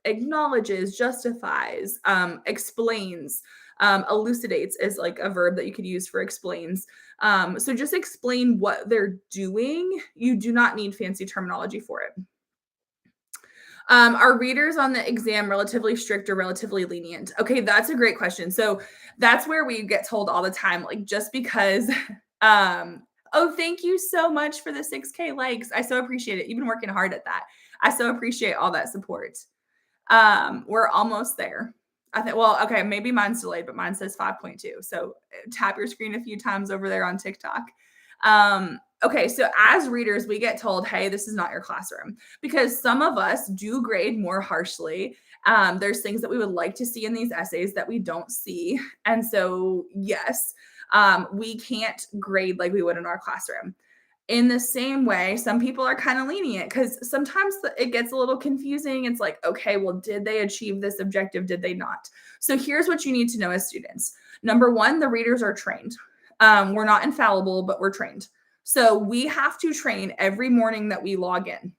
acknowledges, justifies, explains, elucidates is like a verb that you could use for explains. So just explain what they're doing. You do not need fancy terminology for it. Are readers on the exam relatively strict or relatively lenient? Okay, that's a great question. So that's where we get told all the time, like just because oh, thank you so much for the 6K likes. I so appreciate it. You've been working hard at that. I so appreciate all that support. We're almost there. I think, well, okay, maybe mine's delayed, but mine says 5.2. So tap your screen a few times over there on TikTok. Okay, so as readers, we get told, hey, this is not your classroom because some of us do grade more harshly. There's things that we would like to see in these essays that we don't see. And so, yes, we can't grade like we would in our classroom. In the same way, some people are kind of lenient because sometimes it gets a little confusing. It's like, okay, well, did they achieve this objective? Did they not? So here's what you need to know as students. Number one, the readers are trained. We're not infallible, but we're trained. So we have to train every morning that we log in.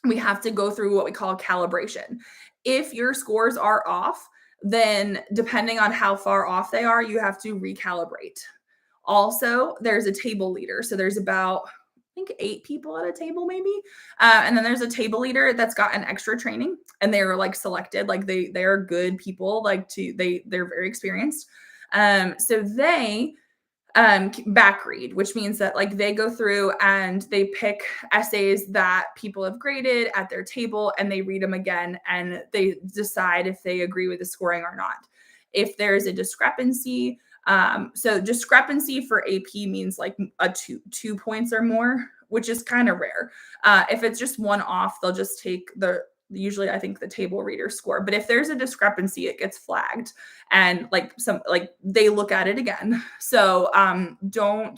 We have to go through what we call calibration. If your scores are off, then depending on how far off they are, you have to recalibrate. Also, there's a table leader. So there's about, I think 8 people at a table maybe. And then there's a table leader that's got an extra training and they're like selected, like they are good people, like they're very experienced. So they back read, which means that like they go through and they pick essays that people have graded at their table and they read them again and they decide if they agree with the scoring or not. If there's a discrepancy, so discrepancy for AP means like a two points or more, which is kind of rare. If it's just one off, they'll just take usually I think the table reader score. But if there's a discrepancy, it gets flagged and like they look at it again. So don't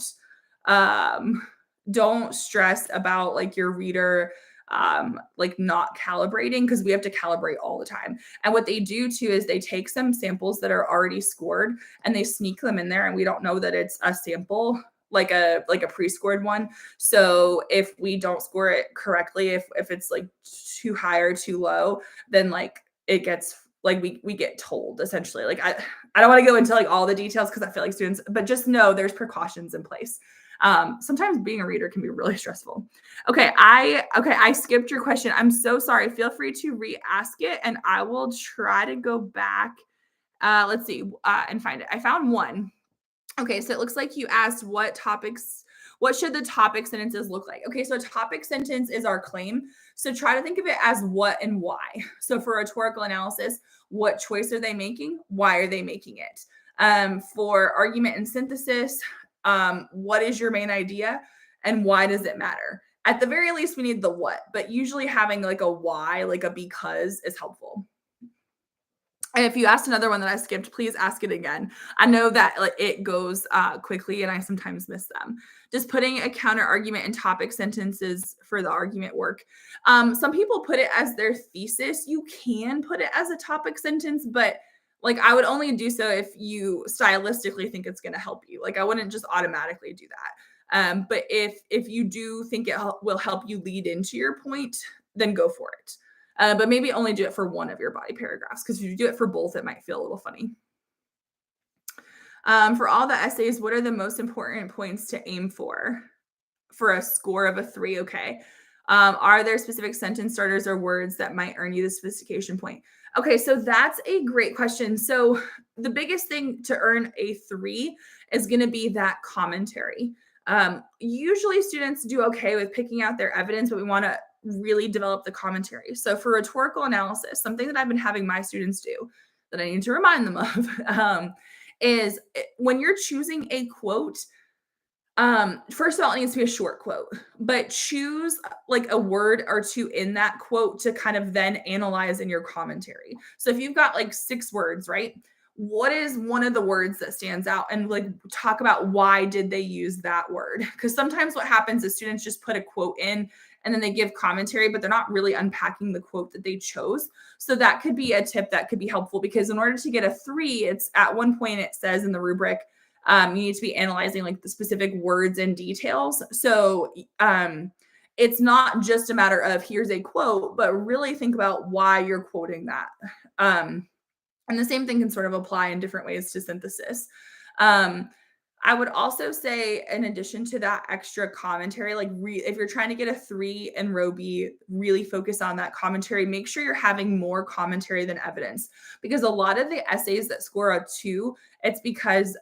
don't stress about like your reader like not calibrating, because we have to calibrate all the time. And what they do too is they take some samples that are already scored and they sneak them in there, and we don't know that it's a sample, like a pre-scored one. So if we don't score it correctly, if it's like too high or too low, then like it gets like we get told essentially. Like I don't want to go into like all the details because I feel like students, but just know there's precautions in place. Sometimes being a reader can be really stressful. I skipped your question. I'm so sorry. Feel free to re-ask it and I will try to go back. Let's see, and find it. I found one. Okay, so it looks like you asked what should the topic sentences look like? Okay, so a topic sentence is our claim. So try to think of it as what and why. So for rhetorical analysis, what choice are they making? Why are they making it? For argument and synthesis, what is your main idea and why does it matter? At the very least, we need the what, but usually having like a why, like a because is helpful. And if you asked another one that I skipped, please ask it again. I know that like it goes quickly and I sometimes miss them. Just putting a counter argument in topic sentences for the argument work. Some people put it as their thesis. You can put it as a topic sentence, but like I would only do so if you stylistically think it's going to help you. Like I wouldn't just automatically do that. But if you do think it will help you lead into your point, then go for it. But maybe only do it for one of your body paragraphs, because if you do it for both, it might feel a little funny. For all the essays, what are the most important points to aim for a score of a 3? Okay. Are there specific sentence starters or words that might earn you the sophistication point? Okay, so that's a great question. So the biggest thing to earn a 3 is going to be that commentary. Usually students do okay with picking out their evidence, but we want to really develop the commentary. So for rhetorical analysis, something that I've been having my students do that I need to remind them of is when you're choosing a quote, first of all, it needs to be a short quote, but choose like a word or two in that quote to kind of then analyze in your commentary. So if you've got like 6 words, right? What is one of the words that stands out, and like talk about why did they use that word? Because sometimes what happens is students just put a quote in and then they give commentary, but they're not really unpacking the quote that they chose. So that could be a tip that could be helpful, because in order to get a 3, it's at one point it says in the rubric, you need to be analyzing like the specific words and details. So it's not just a matter of here's a quote, but really think about why you're quoting that. And the same thing can sort of apply in different ways to synthesis. I would also say, in addition to that extra commentary, like if you're trying to get a 3 in row B, really focus on that commentary. Make sure you're having more commentary than evidence, because a lot of the essays that score a 2, it's because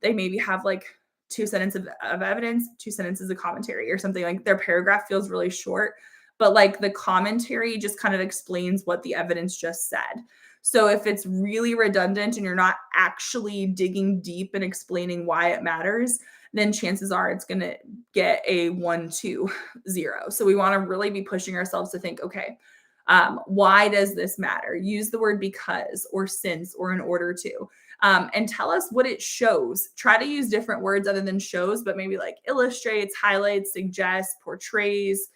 they maybe have like 2 sentences of evidence, 2 sentences of commentary, or something. Like their paragraph feels really short, but like the commentary just kind of explains what the evidence just said. So if it's really redundant and you're not actually digging deep and explaining why it matters, then chances are it's going to get a 1, 2, 0. So we want to really be pushing ourselves to think, okay, why does this matter? Use the word because or since or in order to, and tell us what it shows. Try to use different words other than shows, but maybe like illustrates, highlights, suggests, portrays,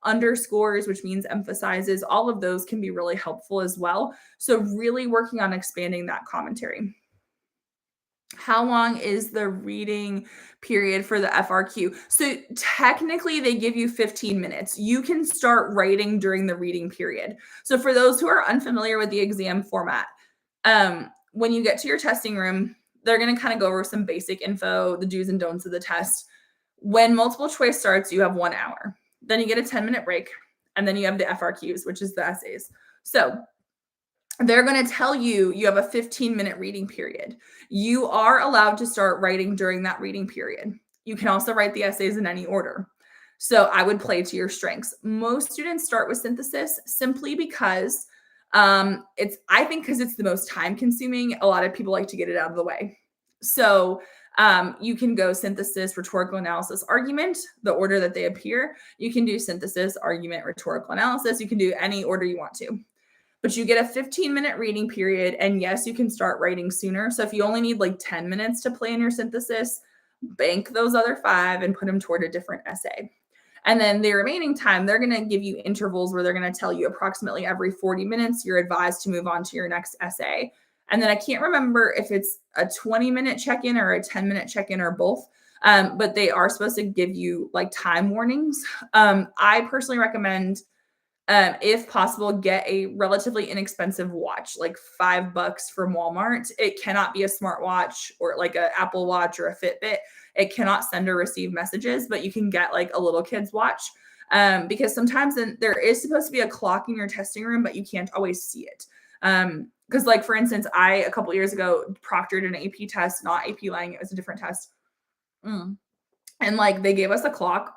underscores, which means emphasizes. All of those can be really helpful as well. So really working on expanding that commentary. How long is the reading period for the FRQ? So technically they give you 15 minutes. You can start writing during the reading period. So for those who are unfamiliar with the exam format, when you get to your testing room, they're going to kind of go over some basic info, the do's and don'ts of the test. When multiple choice starts, you have 1 hour. Then you get a 10-minute break, and then you have the FRQs, which is the essays. So they're going to tell you you have a 15-minute reading period. You are allowed to start writing during that reading period. You can also write the essays in any order. So I would play to your strengths. Most students start with synthesis simply because I think because it's the most time consuming, a lot of people like to get it out of the way. So you can go synthesis, rhetorical analysis, argument, the order that they appear. You can do synthesis, argument, rhetorical analysis. You can do any order you want to. But you get a 15-minute reading period. And yes, you can start writing sooner. So if you only need like 10 minutes to plan your synthesis, bank those other 5 and put them toward a different essay. And then the remaining time, they're going to give you intervals where they're going to tell you approximately every 40 minutes, you're advised to move on to your next essay. And then I can't remember if it's a 20-minute check in or a 10-minute check in or both. But they are supposed to give you like time warnings. I personally recommend, if possible, get a relatively inexpensive watch, like $5 from Walmart. It cannot be a smartwatch or like an Apple Watch or a Fitbit. It cannot send or receive messages, but you can get like a little kid's watch. Because sometimes there is supposed to be a clock in your testing room, but you can't always see it. Because like for instance, I a couple years ago proctored an AP test, not AP Lang, it was a different test. And like they gave us a clock,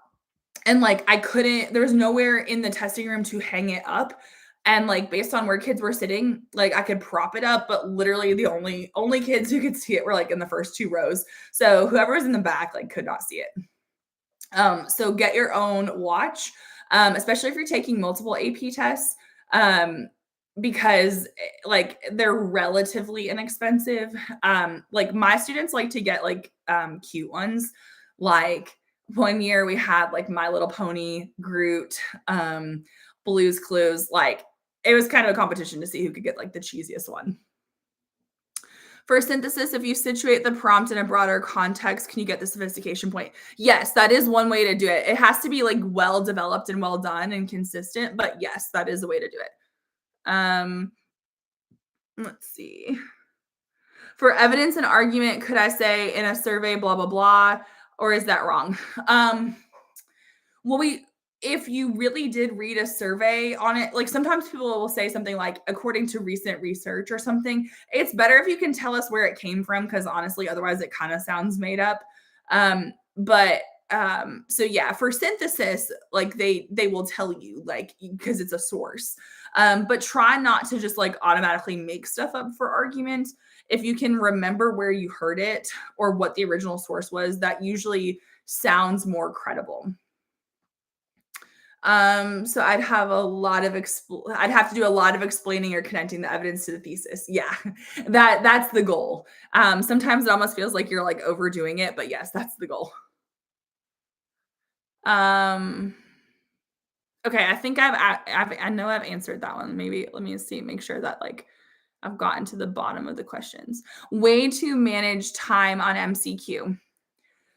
and like I couldn't, there was nowhere in the testing room to hang it up. And like based on where kids were sitting, like I could prop it up, but literally the only kids who could see it were like in the first 2 rows. So whoever was in the back like could not see it. So get your own watch, especially if you're taking multiple AP tests, because like they're relatively inexpensive. Like my students like to get like cute ones. Like one year we had like My Little Pony, Groot, Blue's Clues. Like it was kind of a competition to see who could get like the cheesiest one. For synthesis, if you situate the prompt in a broader context, can you get the sophistication point? Yes, that is one way to do it. It has to be like well developed and well done and consistent, but yes, that is a way to do it. Let's see. For evidence and argument, could I say in a survey, blah, blah, blah, or is that wrong? Well, if you really did read a survey on it, like sometimes people will say something like, according to recent research or something. It's better if you can tell us where it came from, because honestly, otherwise it kind of sounds made up. So yeah, for synthesis, like they will tell you, like, because it's a source. But try not to just like automatically make stuff up for argument. If you can remember where you heard it or what the original source was, that usually sounds more credible. So I'd have to do a lot of explaining or connecting the evidence to the thesis. Yeah, that's the goal. Sometimes it almost feels like you're like overdoing it, but yes, that's the goal. Um, okay, I think I know I've answered that one. Maybe let me see, make sure that like I've gotten to the bottom of the questions. Way to manage time on MCQ.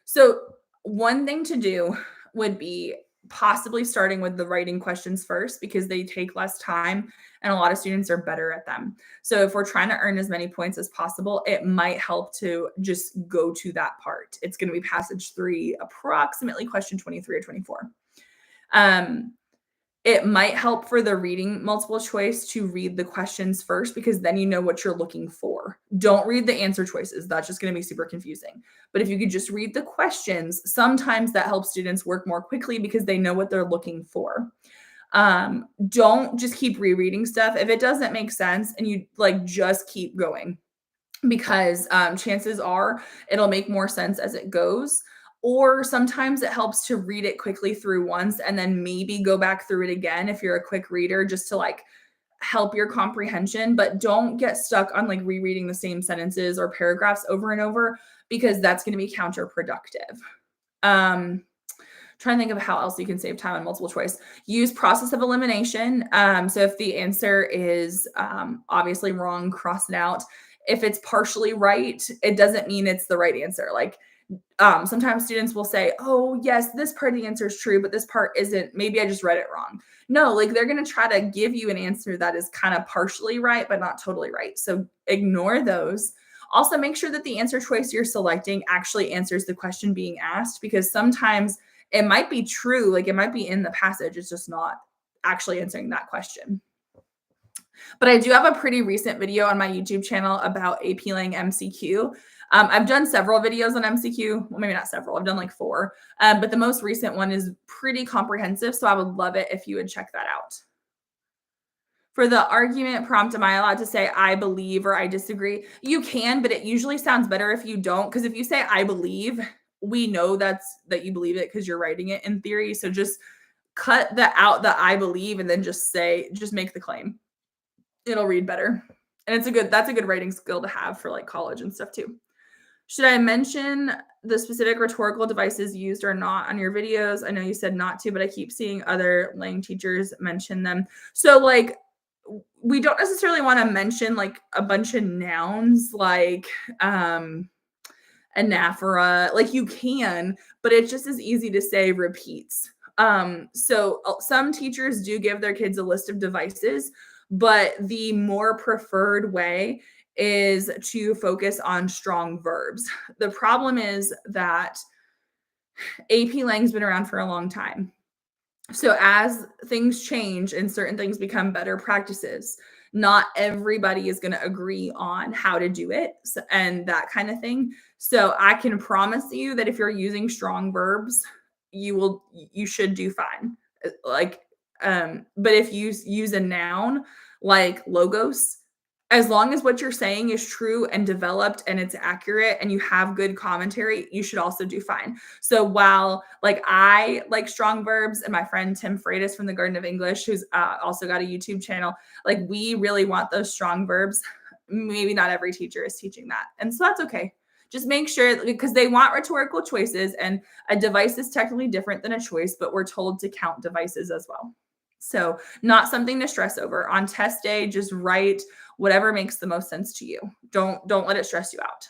So one thing to do would be possibly starting with the writing questions first, because they take less time and a lot of students are better at them. So if we're trying to earn as many points as possible, it might help to just go to that part. It's going to be passage 3, approximately question 23 or 24. It might help for the reading multiple choice to read the questions first, because then you know what you're looking for. Don't read the answer choices. That's just going to be super confusing. But if you could just read the questions, sometimes that helps students work more quickly because they know what they're looking for. Don't just keep rereading stuff. If it doesn't make sense, and you like just keep going, because chances are it'll make more sense as it goes. Or sometimes it helps to read it quickly through once and then maybe go back through it again if you're a quick reader, just to like help your comprehension. But don't get stuck on like rereading the same sentences or paragraphs over and over, because that's going to be counterproductive. Trying to think of how else you can save time on multiple choice. Use process of elimination. So if the answer is obviously wrong, cross it out. If it's partially right, it doesn't mean it's the right answer. Like sometimes students will say, oh yes, this part of the answer is true, but this part isn't. Maybe I just read it wrong. No, like they're going to try to give you an answer that is kind of partially right, but not totally right. So ignore those. Also, make sure that the answer choice you're selecting actually answers the question being asked, because sometimes it might be true, like it might be in the passage, it's just not actually answering that question. But I do have a pretty recent video on my YouTube channel about AP Lang MCQ. I've done several videos on MCQ. Well, maybe not several. I've done like 4. But the most recent one is pretty comprehensive. So I would love it if you would check that out. For the argument prompt, am I allowed to say I believe or I disagree? You can, but it usually sounds better if you don't. Because if you say I believe, we know that you believe it because you're writing it in theory. So just cut out the I believe and then just make the claim. It'll read better. And that's a good writing skill to have for like college and stuff too. Should I mention the specific rhetorical devices used or not on your videos? I know you said not to, but I keep seeing other Lang teachers mention them. So, like, we don't necessarily want to mention like a bunch of nouns like anaphora. Like, you can, but it's just as easy to say repeats. So some teachers do give their kids a list of devices, but the more preferred way is to focus on strong verbs. The problem is that AP Lang's been around for a long time. So as things change and certain things become better practices, not everybody is going to agree on how to do it and that kind of thing. So I can promise you that if you're using strong verbs, you should do fine. Like but if you use a noun like logos, as long as what you're saying is true and developed and it's accurate and you have good commentary, you should also do fine. So while like I like strong verbs, and my friend Tim Freitas from the Garden of English, who's also got a YouTube channel, like we really want those strong verbs. Maybe not every teacher is teaching that. And so that's okay. Just make sure, because they want rhetorical choices, and a device is technically different than a choice, but we're told to count devices as well. So not something to stress over. On test day, just write whatever makes the most sense to you. Don't let it stress you out.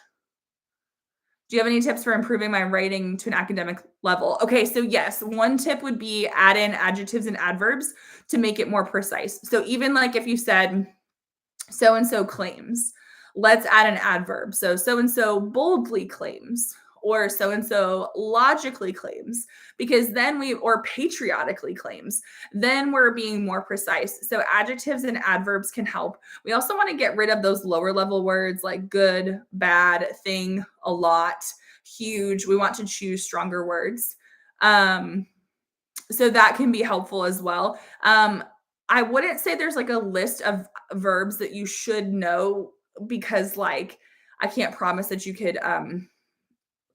Do you have any tips for improving my writing to an academic level? Okay, so yes, one tip would be add in adjectives and adverbs to make it more precise. So even like if you said so and so claims, let's add an adverb. So and so boldly claims, or so and so logically claims, because then or patriotically claims, then we're being more precise. So adjectives and adverbs can help. We also want to get rid of those lower level words like good, bad, thing, a lot, huge. We want to choose stronger words. So that can be helpful as well. I wouldn't say there's like a list of verbs that you should know, because like I can't promise that you could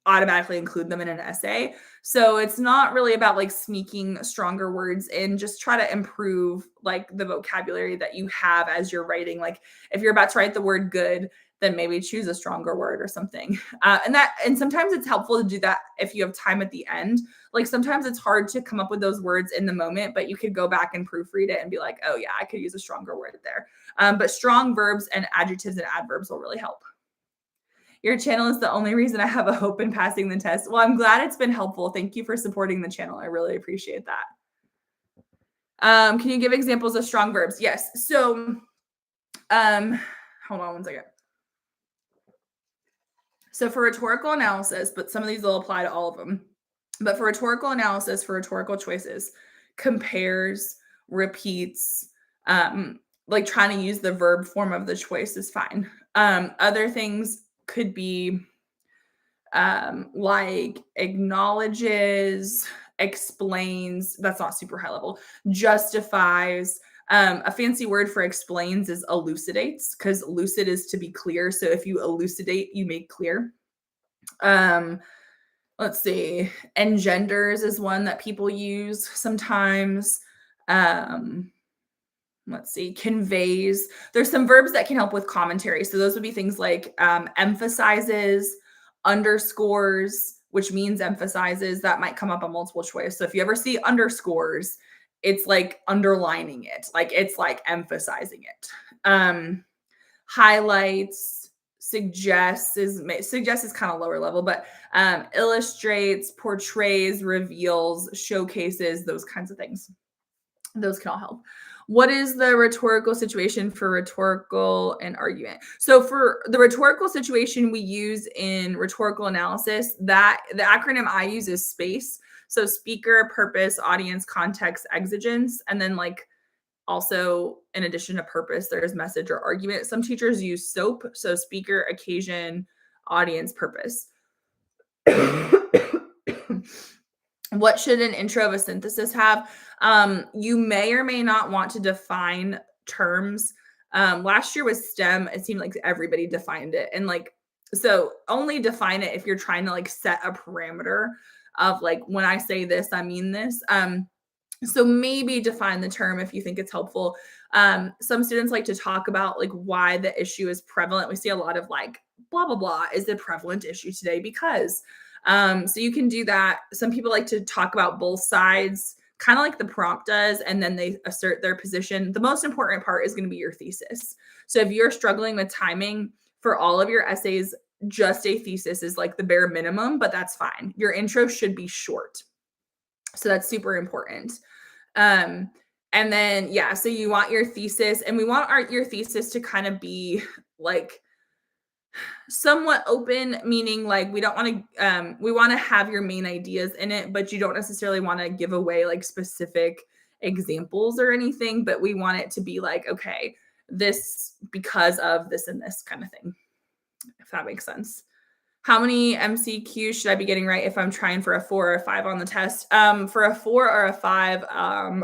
automatically include them in an essay. So it's not really about like sneaking stronger words in. Just try to improve like the vocabulary that you have as you're writing. Like if you're about to write the word good, then maybe choose a stronger word or something. And sometimes it's helpful to do that if you have time at the end. Like sometimes it's hard to come up with those words in the moment, but you could go back and proofread it and be like, oh yeah, I could use a stronger word there. But strong verbs and adjectives and adverbs will really help. Your channel is the only reason I have a hope in passing the test. Well, I'm glad it's been helpful. Thank you for supporting the channel. I really appreciate that. Can you give examples of strong verbs? Yes. So, hold on one second. So for rhetorical analysis, but some of these will apply to all of them. But for rhetorical analysis, for rhetorical choices, compares, repeats, like trying to use the verb form of the choice is fine. Other things could be like acknowledges, explains. That's not super high level. Justifies. A fancy word for explains is elucidates, because lucid is to be clear. So if you elucidate, you make clear. Let's see. Engenders is one that people use sometimes. Let's see. Conveys. There's some verbs that can help with commentary. So those would be things like emphasizes, underscores, which means emphasizes. That might come up on multiple choice. So if you ever see underscores, it's like underlining it, like it's like emphasizing it. Highlights, suggests is kind of lower level, but illustrates, portrays, reveals, showcases, those kinds of things. Those can all help. What is the rhetorical situation for rhetorical and argument? So for the rhetorical situation we use in rhetorical analysis, that the acronym I use is SPACE. So speaker, purpose, audience, context, exigence, and then like also in addition to purpose, there's message or argument. Some teachers use SOAP, so speaker, occasion, audience, purpose. What should an intro of a synthesis have? You may or may not want to define terms. Last year with STEM, it seemed like everybody defined it. And like, so only define it if you're trying to like set a parameter of like, when I say this, I mean this. So maybe define the term if you think it's helpful. Some students like to talk about like why the issue is prevalent. We see a lot of like blah, blah, blah is a prevalent issue today because. So you can do that. Some people like to talk about both sides, kind of like the prompt does, and then they assert their position. The most important part is going to be your thesis. So if you're struggling with timing for all of your essays, just a thesis is like the bare minimum, but that's fine. Your intro should be short. So that's super important. Um, and then, yeah, so you want your thesis, and we want your thesis to kind of be like somewhat open, meaning like we don't want to, we want to have your main ideas in it, but you don't necessarily want to give away like specific examples or anything, but we want it to be like, okay, this because of this and this kind of thing, if that makes sense. How many MCQs should I be getting right if I'm trying for a 4 or a 5 on the test? For a 4 or a 5,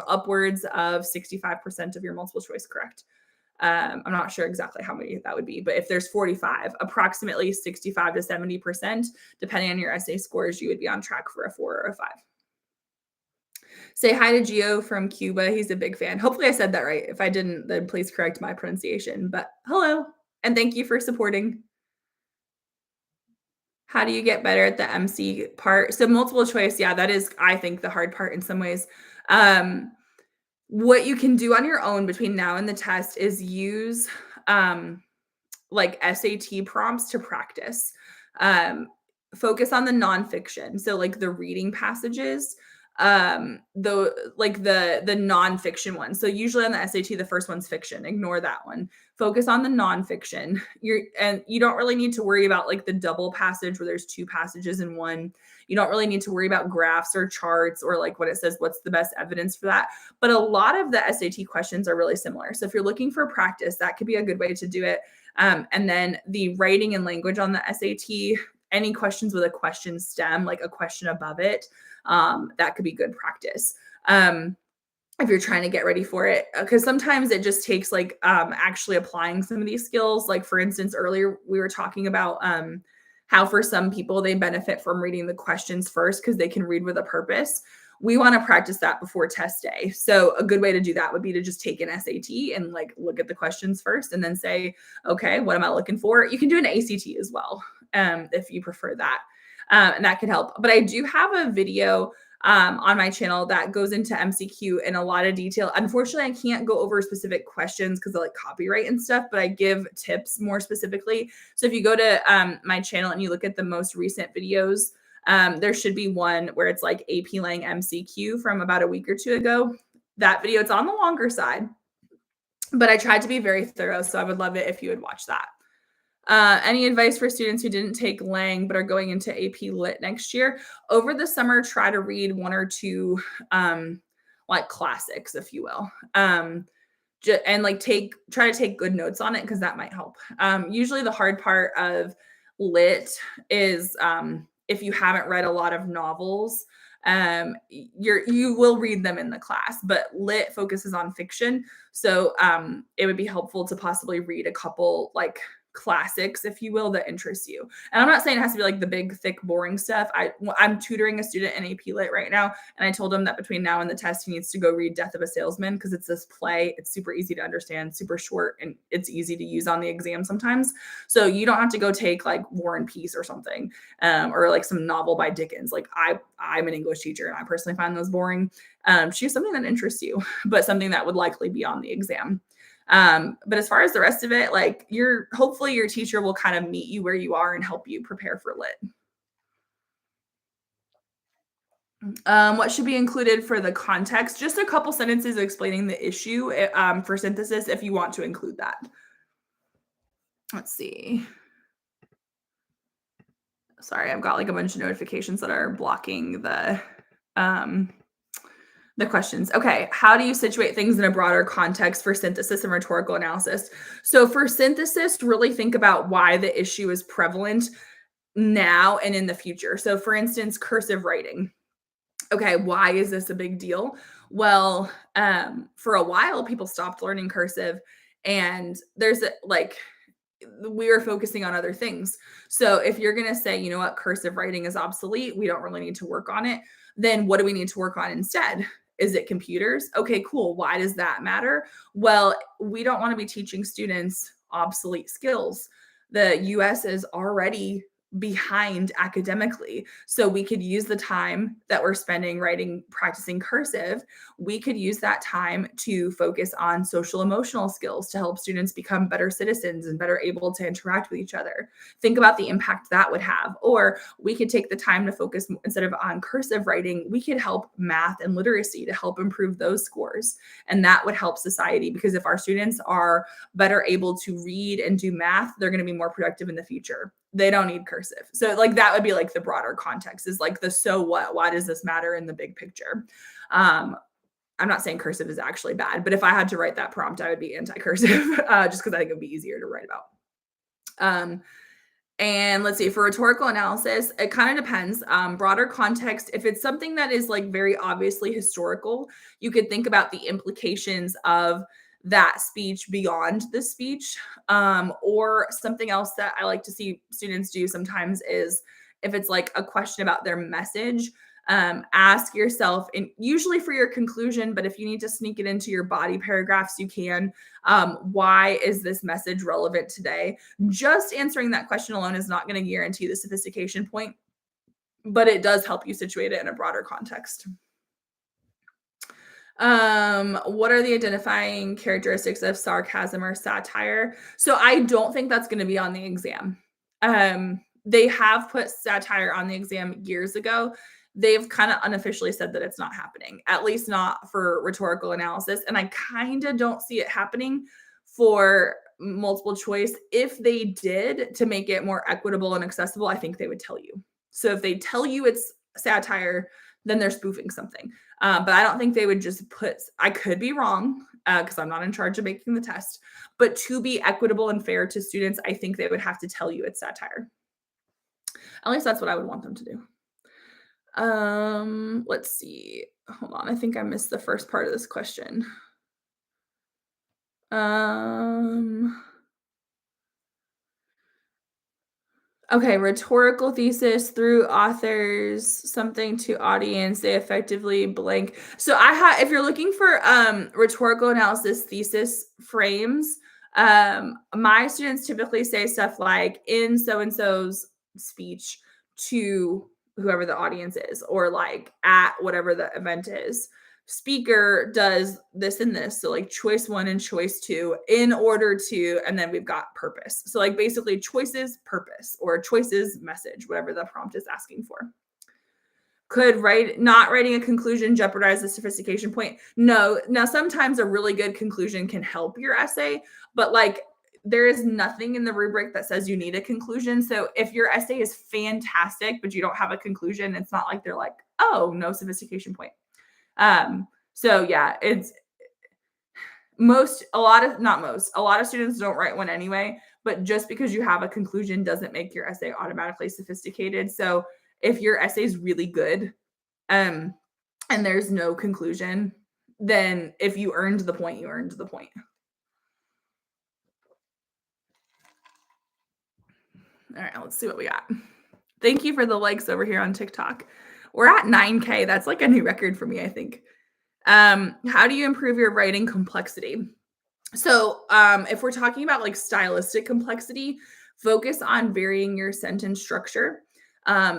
upwards of 65% of your multiple choice correct. I'm not sure exactly how many that would be, but if there's 45, approximately 65 to 70%, depending on your essay scores, you would be on track for a 4 or a 5. Say hi to Gio from Cuba. He's a big fan. Hopefully I said that right. If I didn't, then please correct my pronunciation. But hello, and thank you for supporting. How do you get better at the MC part? So multiple choice, yeah, that is, I think, the hard part in some ways. What you can do on your own between now and the test is use like SAT prompts to practice. Focus on the nonfiction. So like the reading passages, the nonfiction ones. So usually on the SAT, the first one's fiction. Ignore that one. Focus on the nonfiction. And you don't really need to worry about like the double passage where there's 2 passages in one. You don't really need to worry about graphs or charts or like when it says what's the best evidence for that. But a lot of the SAT questions are really similar. So if you're looking for practice, that could be a good way to do it. And then the writing and language on the SAT, any questions with a question stem, like a question above it, that could be good practice. If you're trying to get ready for it, because sometimes it just takes like actually applying some of these skills. Like for instance, earlier we were talking about how for some people they benefit from reading the questions first because they can read with a purpose. We want to practice that before test day. So a good way to do that would be to just take an SAT and like look at the questions first and then say, okay, what am I looking for? You can do an ACT as well if you prefer that. And that can help. But I do have a video on my channel that goes into MCQ in a lot of detail. Unfortunately, I can't go over specific questions because of like copyright and stuff, but I give tips more specifically. So if you go to my channel and you look at the most recent videos, there should be one where it's like AP Lang MCQ from about a week or 2 ago. That video, it's on the longer side, but I tried to be very thorough. So I would love it if you would watch that. Any advice for students who didn't take Lang but are going into AP Lit next year? Over the summer, try to read 1 or 2 like classics, if you will. And like try to take good notes on it because that might help. Usually the hard part of Lit is if you haven't read a lot of novels, you will read them in the class, but Lit focuses on fiction. So it would be helpful to possibly read a couple like classics, if you will, that interest you. And I'm not saying it has to be like the big, thick, boring stuff. I'm tutoring a student in AP Lit right now, and I told him that between now and the test, he needs to go read Death of a Salesman because it's this play. It's super easy to understand, super short, and it's easy to use on the exam sometimes. So you don't have to go take like War and Peace or something, or like some novel by Dickens. Like I'm an English teacher, and I personally find those boring. Choose something that interests you, but something that would likely be on the exam. But as far as the rest of it, like hopefully your teacher will kind of meet you where you are and help you prepare for Lit. What should be included for the context? Just a couple sentences explaining the issue for synthesis if you want to include that. Let's see. Sorry, I've got like a bunch of notifications that are blocking the questions. Okay. How do you situate things in a broader context for synthesis and rhetorical analysis? So for synthesis, really think about why the issue is prevalent now and in the future. So for instance, cursive writing. Okay. Why is this a big deal? Well, for a while, people stopped learning cursive and we were focusing on other things. So if you're going to say, you know what, cursive writing is obsolete, we don't really need to work on it, then what do we need to work on instead? Is it computers? Okay, cool. Why does that matter? Well, we don't want to be teaching students obsolete skills. The US is already behind academically. So we could use the time that we're spending writing, practicing cursive. We could use that time to focus on social emotional skills to help students become better citizens and better able to interact with each other. Think about the impact that would have. Or we could take the time to focus instead of on cursive writing, we could help math and literacy to help improve those scores. And that would help society because if our students are better able to read and do math, they're going to be more productive in the future. They don't need cursive. So like that would be like the broader context is like the so what? Why does this matter in the big picture? Um, I'm not saying cursive is actually bad, but if I had to write that prompt, I would be anti-cursive just because I think it would be easier to write about. And let's see, for rhetorical analysis, it kind of depends. Broader context, if it's something that is like very obviously historical, you could think about the implications of that speech beyond the speech. Or something else that I like to see students do sometimes is if it's like a question about their message, ask yourself, and usually for your conclusion, but if you need to sneak it into your body paragraphs, you can. Why is this message relevant today? Just answering that question alone is not going to guarantee the sophistication point, but it does help you situate it in a broader context. What are the identifying characteristics of sarcasm or satire? So I don't think that's going to be on the exam. They have put satire on the exam years ago. They've kind of unofficially said that it's not happening, at least not for rhetorical analysis. And I kind of don't see it happening for multiple choice. If they did to make it more equitable and accessible, I think they would tell you. So if they tell you it's satire, then they're spoofing something. But I don't think they would just put, I could be wrong because I'm not in charge of making the test. But to be equitable and fair to students, I think they would have to tell you it's satire. At least that's what I would want them to do. Let's see. Hold on. I think I missed the first part of this question. Okay, rhetorical thesis through authors, something to audience, they effectively blank. So I have if you're looking for rhetorical analysis thesis frames, my students typically say stuff like in so and so's speech to whoever the audience is, or like at whatever the event is speaker does this and this. So like choice one and choice two in order to, and then we've got purpose. So like basically choices, purpose, or choices, message, whatever the prompt is asking for. Could not writing a conclusion jeopardize the sophistication point? No. Now sometimes a really good conclusion can help your essay, but like there is nothing in the rubric that says you need a conclusion. So if your essay is fantastic, but you don't have a conclusion, it's not like they're like, oh, no sophistication point. So yeah, it's a lot of students don't write one anyway, but just because you have a conclusion doesn't make your essay automatically sophisticated. So if your essay is really good, and there's no conclusion, then if you earned the point, you earned the point. All right, let's see what we got. Thank you for the likes over here on TikTok. We're at 9K. That's like a new record for me, I think. How do you improve your writing complexity? So, if we're talking about like stylistic complexity, focus on varying your sentence structure.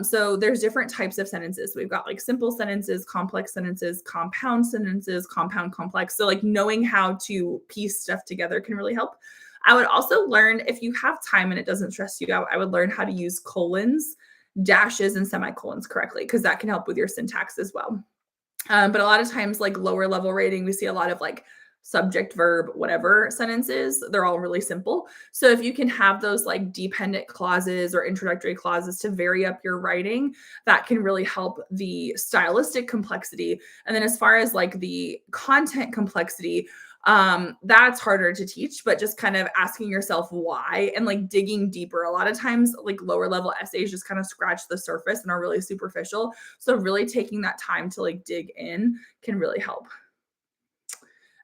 So there's different types of sentences. We've got like simple sentences, complex sentences, compound complex. So like knowing how to piece stuff together can really help. I would also learn, if you have time and it doesn't stress you out, I would learn how to use colons, dashes, and semicolons correctly, because that can help with your syntax as well. But a lot of times, like lower level rating, we see a lot of like subject, verb, whatever sentences. They're all really simple. So if you can have those like dependent clauses or introductory clauses to vary up your writing, that can really help the stylistic complexity. And then as far as like the content complexity, that's harder to teach, but just kind of asking yourself why and like digging deeper. A lot of times like lower level essays just kind of scratch the surface and are really superficial. So really taking that time to like dig in can really help.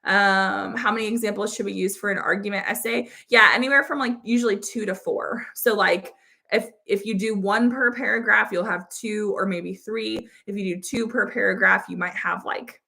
How many examples should we use for an argument essay? Yeah, anywhere from like usually 2 to 4. So like if you do 1 per paragraph, you'll have 2 or maybe 3. If you do 2 per paragraph, you might have like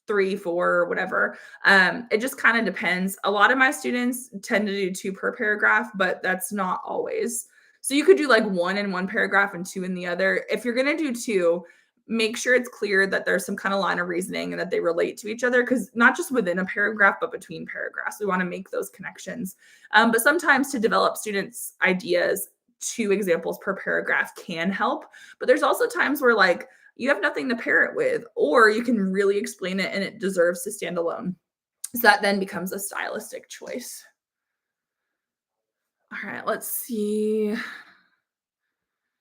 3, 4, whatever. It just kind of depends. A lot of my students tend to do 2 per paragraph, but that's not always. So you could do like 1 in one paragraph and 2 in the other. If you're going to do 2, make sure it's clear that there's some kind of line of reasoning and that they relate to each other, because not just within a paragraph, but between paragraphs. We want to make those connections. But sometimes to develop students' ideas, 2 examples per paragraph can help. But there's also times where like you have nothing to pair it with, or you can really explain it and it deserves to stand alone. So that then becomes a stylistic choice. All right, let's see.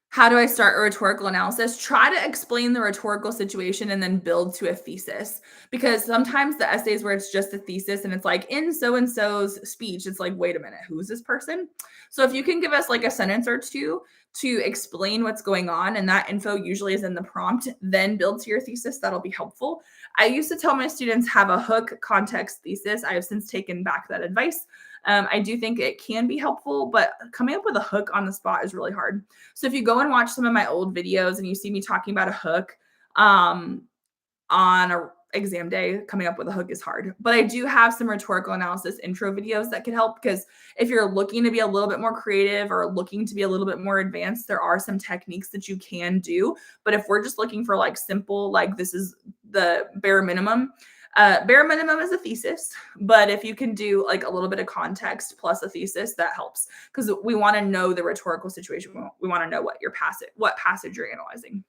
How do I start a rhetorical analysis? Try to explain the rhetorical situation and then build to a thesis. Because sometimes the essays where it's just a thesis and it's like in so and so's speech, it's like, wait a minute, who's this person? So if you can give us like a sentence or two to explain what's going on, and that info usually is in the prompt, then build to your thesis, that'll be helpful. I used to tell my students have a hook, context, thesis. I have since taken back that advice. I do think it can be helpful, but coming up with a hook on the spot is really hard. So if you go and watch some of my old videos and you see me talking about a hook, on a exam day, coming up with a hook is hard. But I do have some rhetorical analysis intro videos that could help, because if you're looking to be a little bit more creative or looking to be a little bit more advanced, there are some techniques that you can do. But if we're just looking for like simple, like this is the bare minimum is a thesis. But if you can do like a little bit of context plus a thesis, that helps, because we want to know the rhetorical situation. We want to know what passage you're analyzing.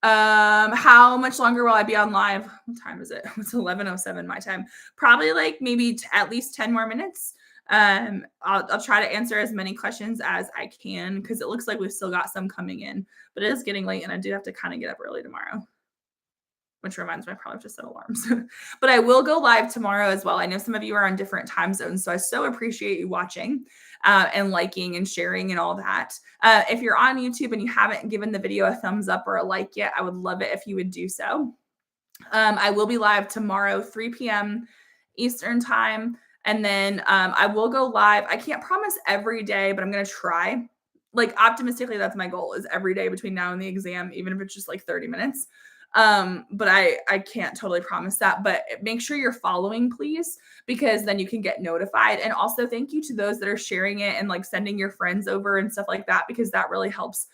How much longer will I be on live? What time is it? It's 11:07 my time. Probably like maybe at least 10 more minutes. I'll try to answer as many questions as I can, because it looks like we've still got some coming in, but it is getting late and I do have to kind of get up early tomorrow, which reminds me I probably have to set alarms. But I will go live tomorrow as well. I know some of you are on different time zones, so I so appreciate you watching and liking and sharing and all that. If you're on YouTube and you haven't given the video a thumbs up or a like yet, I would love it if you would do so. I will be live tomorrow, 3 p.m. Eastern time. And then I will go live. I can't promise every day, but I'm going to try. Like optimistically, that's my goal, is every day between now and the exam, even if it's just like 30 minutes. But I can't totally promise that, but make sure you're following, please, because then you can get notified. And also thank you to those that are sharing it and like sending your friends over and stuff like that, because that really helps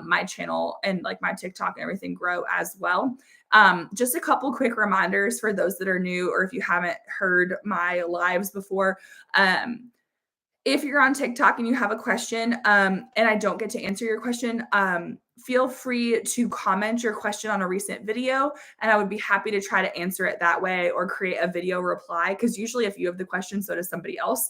my channel and like my TikTok and everything grow as well. Just a couple quick reminders for those that are new, or if you haven't heard my lives before. If you're on TikTok and you have a question, and I don't get to answer your question, feel free to comment your question on a recent video, and I would be happy to try to answer it that way, or create a video reply, because usually if you have the question, so does somebody else.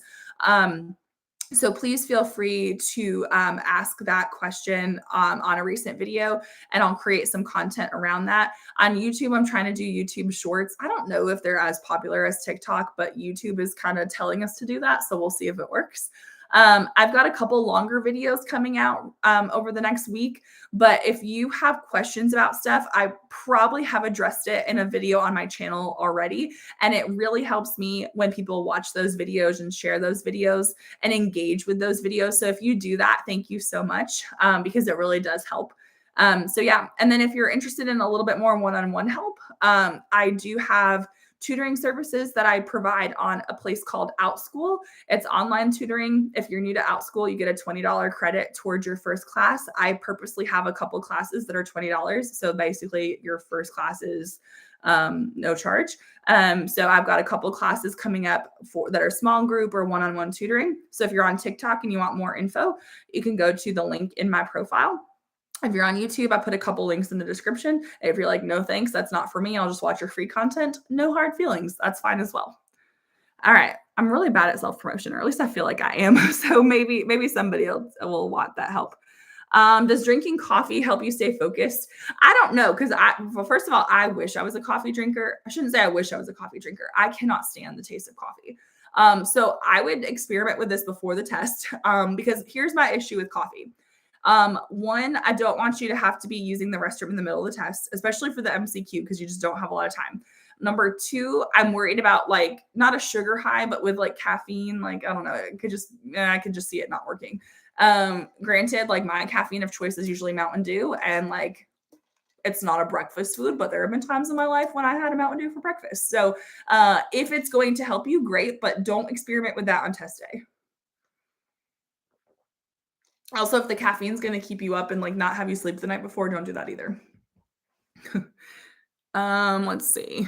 So please feel free to ask that question on a recent video, and I'll create some content around that. On YouTube, I'm trying to do YouTube Shorts. I don't know if they're as popular as TikTok, but YouTube is kind of telling us to do that, so we'll see if it works. I've got a couple longer videos coming out over the next week, but if you have questions about stuff, I probably have addressed it in a video on my channel already, and it really helps me when people watch those videos and share those videos and engage with those videos. So if you do that, thank you so much, because it really does help. So yeah, and then if you're interested in a little bit more one-on-one help, I do have tutoring services that I provide on a place called OutSchool. It's online tutoring. If you're new to OutSchool, you get a $20 credit towards your first class. I purposely have a couple classes that are $20. So basically your first class is no charge. So I've got a couple classes coming up that are small group or one-on-one tutoring. So if you're on TikTok and you want more info, you can go to the link in my profile. If you're on YouTube, I put a couple links in the description. If you're like, no, thanks, that's not for me, I'll just watch your free content, no hard feelings. That's fine as well. All right. I'm really bad at self-promotion, or at least I feel like I am. So maybe somebody else will want that help. Does drinking coffee help you stay focused? I don't know, because well, first of all, I wish I was a coffee drinker. I shouldn't say I wish I was a coffee drinker. I cannot stand the taste of coffee. So I would experiment with this before the test, because here's my issue with coffee. One, I don't want you to have to be using the restroom in the middle of the test, especially for the MCQ, because you just don't have a lot of time. Number two, I'm worried about like not a sugar high, but with like caffeine, like, I don't know, I could just see it not working. Granted, like my caffeine of choice is usually Mountain Dew, and like it's not a breakfast food, but there have been times in my life when I had a Mountain Dew for breakfast. So if it's going to help you, great, but don't experiment with that on test day. Also, if the caffeine's going to keep you up and like not have you sleep the night before, don't do that either. Let's see.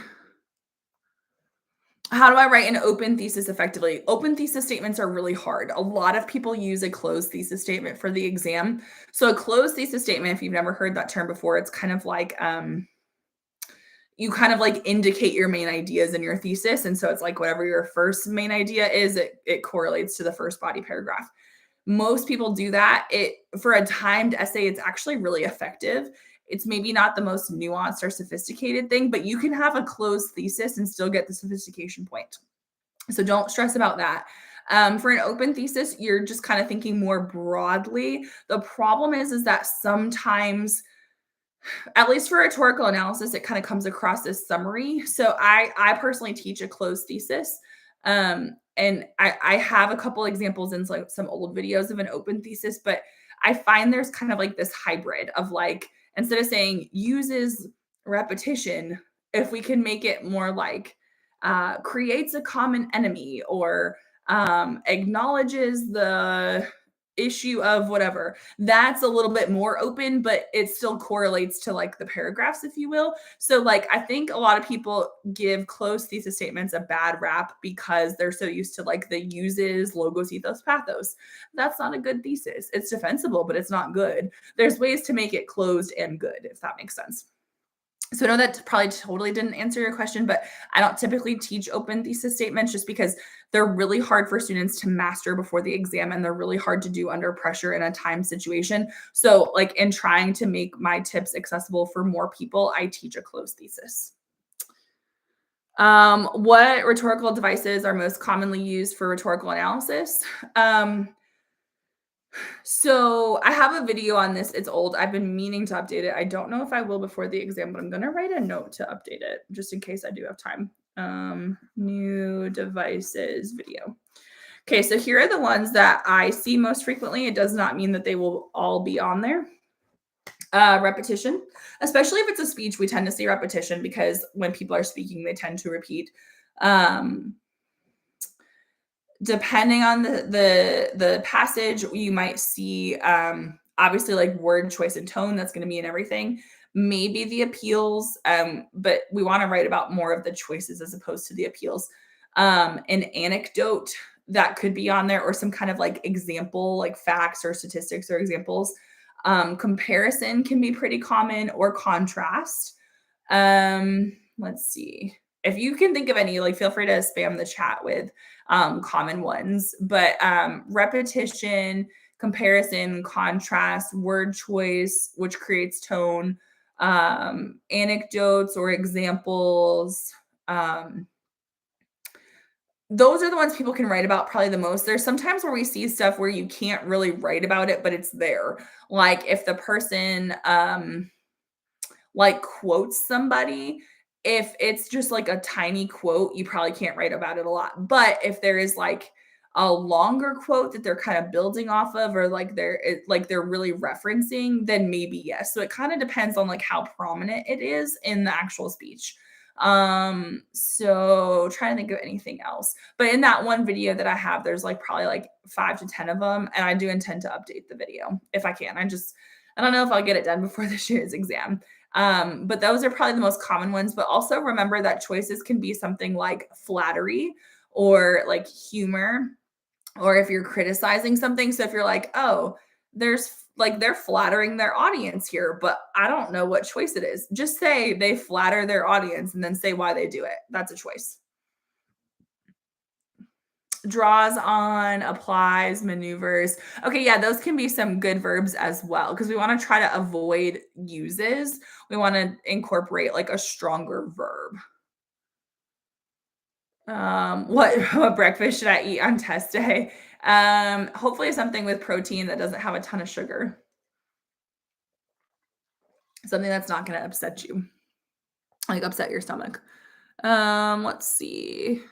How do I write an open thesis effectively? Open thesis statements are really hard. A lot of people use a closed thesis statement for the exam. So a closed thesis statement, if you've never heard that term before, it's kind of like you kind of like indicate your main ideas in your thesis. And so it's like whatever your first main idea is, it correlates to the first body paragraph. Most people do that. It for a timed essay, it's actually really effective. It's maybe not the most nuanced or sophisticated thing, but you can have a closed thesis and still get the sophistication point. So don't stress about that. For an open thesis, you're just kind of thinking more broadly. The problem is that sometimes, at least for rhetorical analysis, it kind of comes across as summary. So I personally teach a closed thesis. And I have a couple examples in like some old videos of an open thesis, but I find there's kind of like this hybrid of like, instead of saying uses repetition, if we can make it more like creates a common enemy or acknowledges the issue of whatever, that's a little bit more open, but it still correlates to like the paragraphs, if you will. So like I think a lot of people give closed thesis statements a bad rap because they're so used to like the uses, logos, ethos, pathos. That's not a good thesis. It's defensible, but it's not good. There's ways to make it closed and good, if that makes sense. So I know that probably totally didn't answer your question, but I don't typically teach open thesis statements just because they're really hard for students to master before the exam and they're really hard to do under pressure in a time situation. So like in trying to make my tips accessible for more people, I teach a closed thesis. What rhetorical devices are most commonly used for rhetorical analysis? So I have a video on this. It's old. I've been meaning to update it. I don't know if I will before the exam, but I'm going to write a note to update it just in case I do have time. New devices video. Okay, so here are the ones that I see most frequently. It does not mean that they will all be on there. Repetition, especially if it's a speech, we tend to see repetition because when people are speaking, they tend to repeat. Depending on the passage, you might see obviously like word choice and tone. That's going to be in everything. Maybe the appeals, but we want to write about more of the choices as opposed to the appeals. An anecdote that could be on there, or some kind of like example, like facts or statistics or examples. Comparison can be pretty common, or contrast. Let's see. If you can think of any, like feel free to spam the chat with common ones. But repetition, comparison, contrast, word choice, which creates tone, anecdotes or examples. Those are the ones people can write about probably the most. There's sometimes where we see stuff where you can't really write about it, but it's there. Like if the person like quotes somebody, if it's just like a tiny quote, you probably can't write about it a lot. But if there is like a longer quote that they're kind of building off of, or like they're really referencing, then maybe yes. So it kind of depends on like how prominent it is in the actual speech. So trying to think of anything else. But in that one video that I have, there's like probably like 5 to 10 of them, and I do intend to update the video if I can. I don't know if I'll get it done before this year's exam. But those are probably the most common ones. But also remember that choices can be something like flattery or like humor, or if you're criticizing something. So if you're like, oh, there's like they're flattering their audience here, but I don't know what choice it is. Just say they flatter their audience and then say why they do it. That's a choice. Draws on, applies, maneuvers. Okay, yeah, those can be some good verbs as well because we want to try to avoid uses. We want to incorporate like a stronger verb. What breakfast should I eat on test day? Hopefully something with protein that doesn't have a ton of sugar. Something that's not going to upset you, like upset your stomach. Let's see.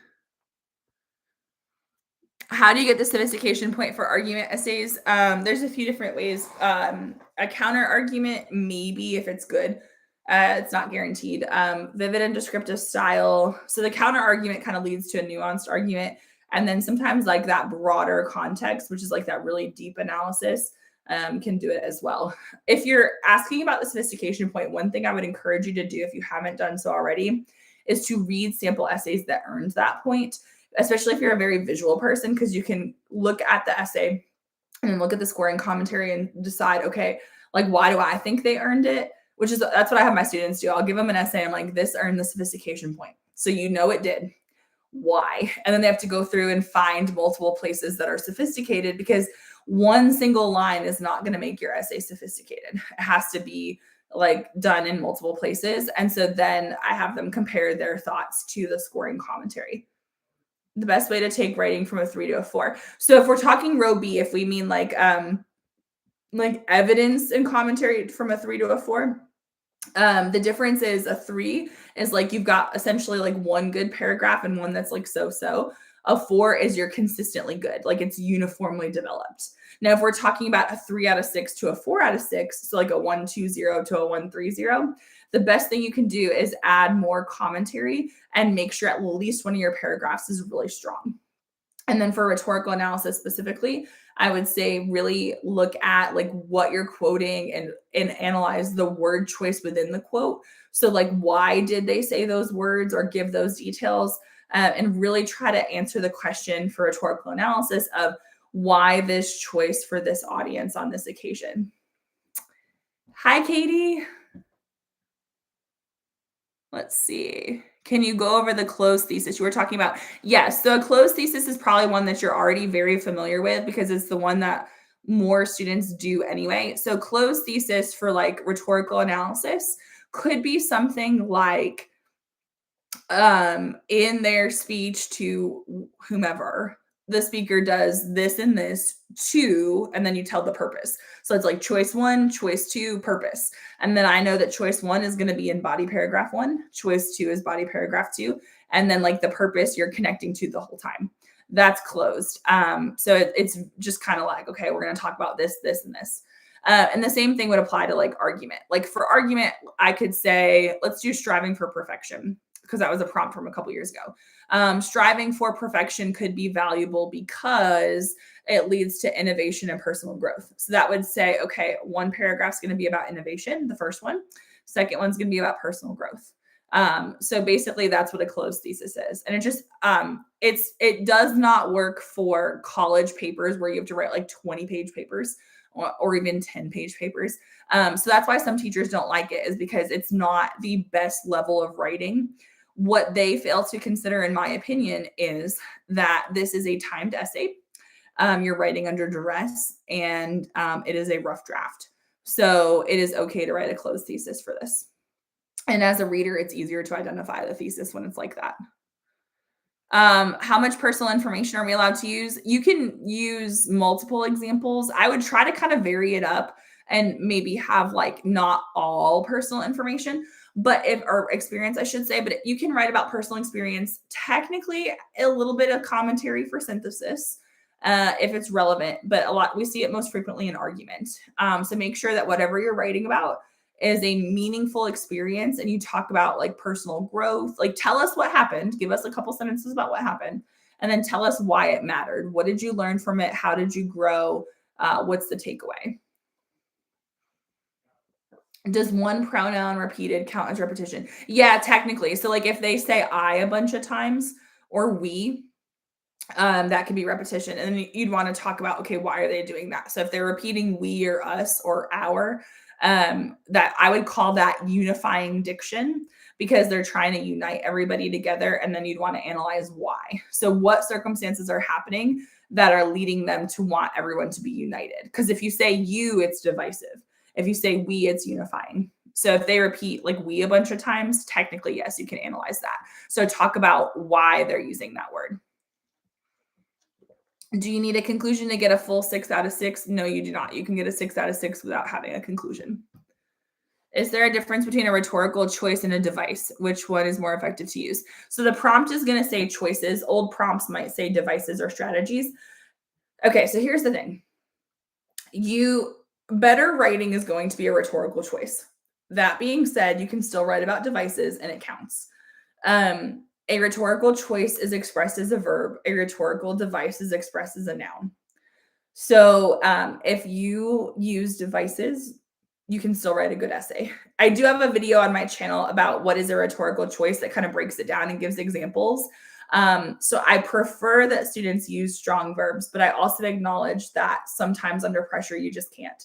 How do you get the sophistication point for argument essays? There's a few different ways. A counter argument, maybe if it's good. It's not guaranteed. Vivid and descriptive style. So the counter argument kind of leads to a nuanced argument. And then sometimes, like that broader context, which is like that really deep analysis, can do it as well. If you're asking about the sophistication point, one thing I would encourage you to do if you haven't done so already is to read sample essays that earned that point, especially if you're a very visual person, because you can look at the essay and then look at the scoring commentary and decide, okay, like why do I think they earned it? Which is that's what I have my students do. I'll give them an essay. I'm like, this earned the sophistication point. So you know it did. Why? And then they have to go through and find multiple places that are sophisticated because one single line is not going to make your essay sophisticated. It has to be like done in multiple places. And so then I have them compare their thoughts to the scoring commentary. The best way to take writing from a 3 to a 4. So if we're talking row B, if we mean like evidence and commentary from a 3 to a 4, the difference is a 3 is like you've got essentially like one good paragraph and one that's like so. A 4 is you're consistently good, like it's uniformly developed. Now, if we're talking about a 3 out of 6 to a 4 out of 6, so like a 120 to a 130, the best thing you can do is add more commentary and make sure at least one of your paragraphs is really strong. And then for rhetorical analysis specifically, I would say really look at like what you're quoting and analyze the word choice within the quote. So like why did they say those words or give those details, and really try to answer the question for rhetorical analysis of why this choice for this audience on this occasion. Hi, Katie. Let's see. Can you go over the closed thesis you were talking about? Yes. So a closed thesis is probably one that you're already very familiar with because it's the one that more students do anyway. So closed thesis for like rhetorical analysis could be something like in their speech to whomever, the speaker does this and this to, and then you tell the purpose. So it's like choice one, choice two, purpose. And then I know that choice one is going to be in body paragraph one, choice two is body paragraph two. And then like the purpose you're connecting to the whole time. That's closed. So it's just kind of like, okay, we're going to talk about this, this, and this. And the same thing would apply to like argument. Like for argument, I could say, let's do striving for perfection because that was a prompt from a couple years ago. Striving for perfection could be valuable because it leads to innovation and personal growth. So that would say, okay, one paragraph is going to be about innovation, the first one. Second one's going to be about personal growth. So basically that's what a closed thesis is. And it just, it does not work for college papers where you have to write like 20-page papers or even 10-page papers. So that's why some teachers don't like it, is because it's not the best level of writing. What they fail to consider, in my opinion, is that this is a timed essay. You're writing under duress, and it is a rough draft. So it is okay to write a closed thesis for this. And as a reader, it's easier to identify the thesis when it's like that. How much personal information are we allowed to use? You can use multiple examples. I would try to kind of vary it up and maybe have like not all personal information, but if or experience, I should say, but you can write about personal experience, technically a little bit of commentary for synthesis, if it's relevant, but a lot, we see it most frequently in argument. So make sure that whatever you're writing about is a meaningful experience and you talk about like personal growth. Like tell us what happened, give us a couple sentences about what happened, and then tell us why it mattered. What did you learn from it? How did you grow? What's the takeaway? Does one pronoun repeated count as repetition? Yeah, technically. So like if they say I a bunch of times or we, that could be repetition. And then you'd want to talk about, okay, why are they doing that? So if they're repeating we or us or our, that I would call that unifying diction because they're trying to unite everybody together. And then you'd want to analyze why. So what circumstances are happening that are leading them to want everyone to be united? Because if you say you, it's divisive. If you say we, it's unifying. So if they repeat like we a bunch of times, technically, yes, you can analyze that. So talk about why they're using that word. Do you need a conclusion to get a full 6 out of 6? No, you do not. You can get a 6 out of 6 without having a conclusion. Is there a difference between a rhetorical choice and a device? Which one is more effective to use? So the prompt is going to say choices. Old prompts might say devices or strategies. Okay, so here's the thing. Better writing is going to be a rhetorical choice. That being said, you can still write about devices and it counts. A rhetorical choice is expressed as a verb. A rhetorical device is expressed as a noun. So if you use devices, you can still write a good essay. I do have a video on my channel about what is a rhetorical choice that kind of breaks it down and gives examples. So I prefer that students use strong verbs, but I also acknowledge that sometimes under pressure, you just can't.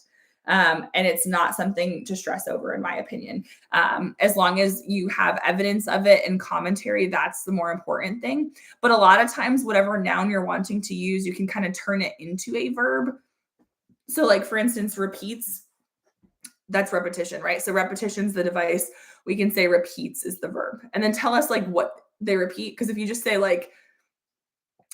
And it's not something to stress over, in my opinion. As long as you have evidence of it and commentary, that's the more important thing. But a lot of times, whatever noun you're wanting to use, you can kind of turn it into a verb. So, like for instance, repeats, that's repetition, right? So repetition's the device. We can say repeats is the verb. And then tell us like what they repeat. Because if you just say like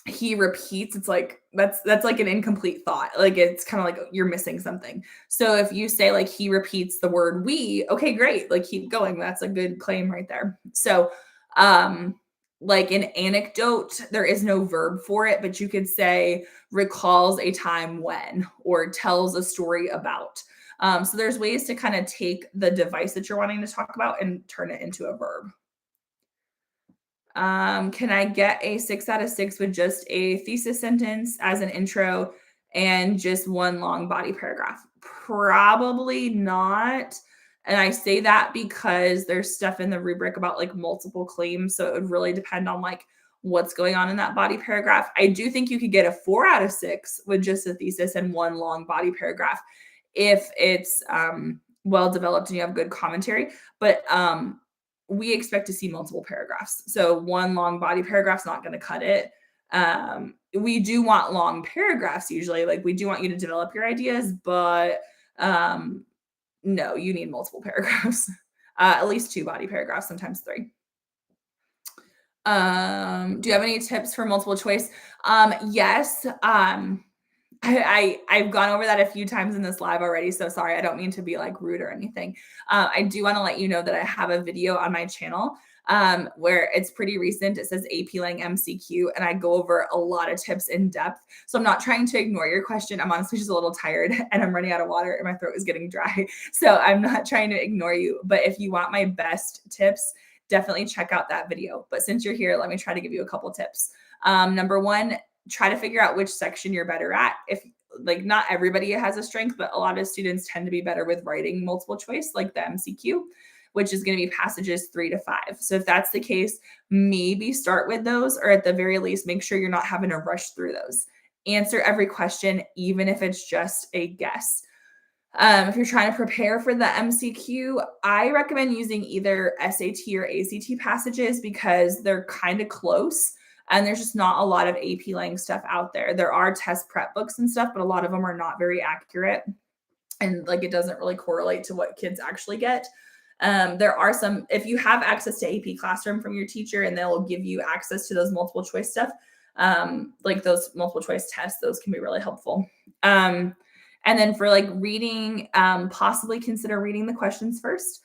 he repeats, it's like that's like an incomplete thought. Like it's kind of like you're missing something. So if you say like he repeats the word we, okay, great. Like keep going. That's a good claim right there. So like an anecdote, there is no verb for it, but you could say recalls a time when or tells a story about. So there's ways to kind of take the device that you're wanting to talk about and turn it into a verb. Can I get a 6 out of 6 with just a thesis sentence as an intro and just one long body paragraph? Probably not. And I say that because there's stuff in the rubric about like multiple claims. So it would really depend on like what's going on in that body paragraph. I do think you could get a 4 out of 6 with just a thesis and one long body paragraph if it's well developed and you have good commentary. But we expect to see multiple paragraphs. So one long body paragraph's not going to cut it. We do want long paragraphs usually. Like we do want you to develop your ideas, but no, you need multiple paragraphs. At least 2 body paragraphs, sometimes 3. Do you have any tips for multiple choice? Yes. I've gone over that a few times in this live already, so sorry. I don't mean to be like rude or anything. I do want to let you know that I have a video on my channel where it's pretty recent. It says AP Lang MCQ, and I go over a lot of tips in depth. So I'm not trying to ignore your question. I'm honestly just a little tired, and I'm running out of water, and my throat is getting dry. So I'm not trying to ignore you. But if you want my best tips, definitely check out that video. But since you're here, let me try to give you a couple tips. Number one, try to figure out which section you're better at. If like not everybody has a strength, but a lot of students tend to be better with writing multiple choice, like the MCQ, which is going to be passages 3 to 5. So if that's the case, maybe start with those, or at the very least, make sure you're not having to rush through those. Answer every question, even if it's just a guess. If you're trying to prepare for the MCQ, I recommend using either SAT or ACT passages because they're kind of close. And there's just not a lot of AP Lang stuff out there. There are test prep books and stuff, but a lot of them are not very accurate. And like it doesn't really correlate to what kids actually get. There are some, if you have access to AP Classroom from your teacher and they'll give you access to those multiple choice stuff, like those multiple choice tests, those can be really helpful. And then for like reading, possibly consider reading the questions first.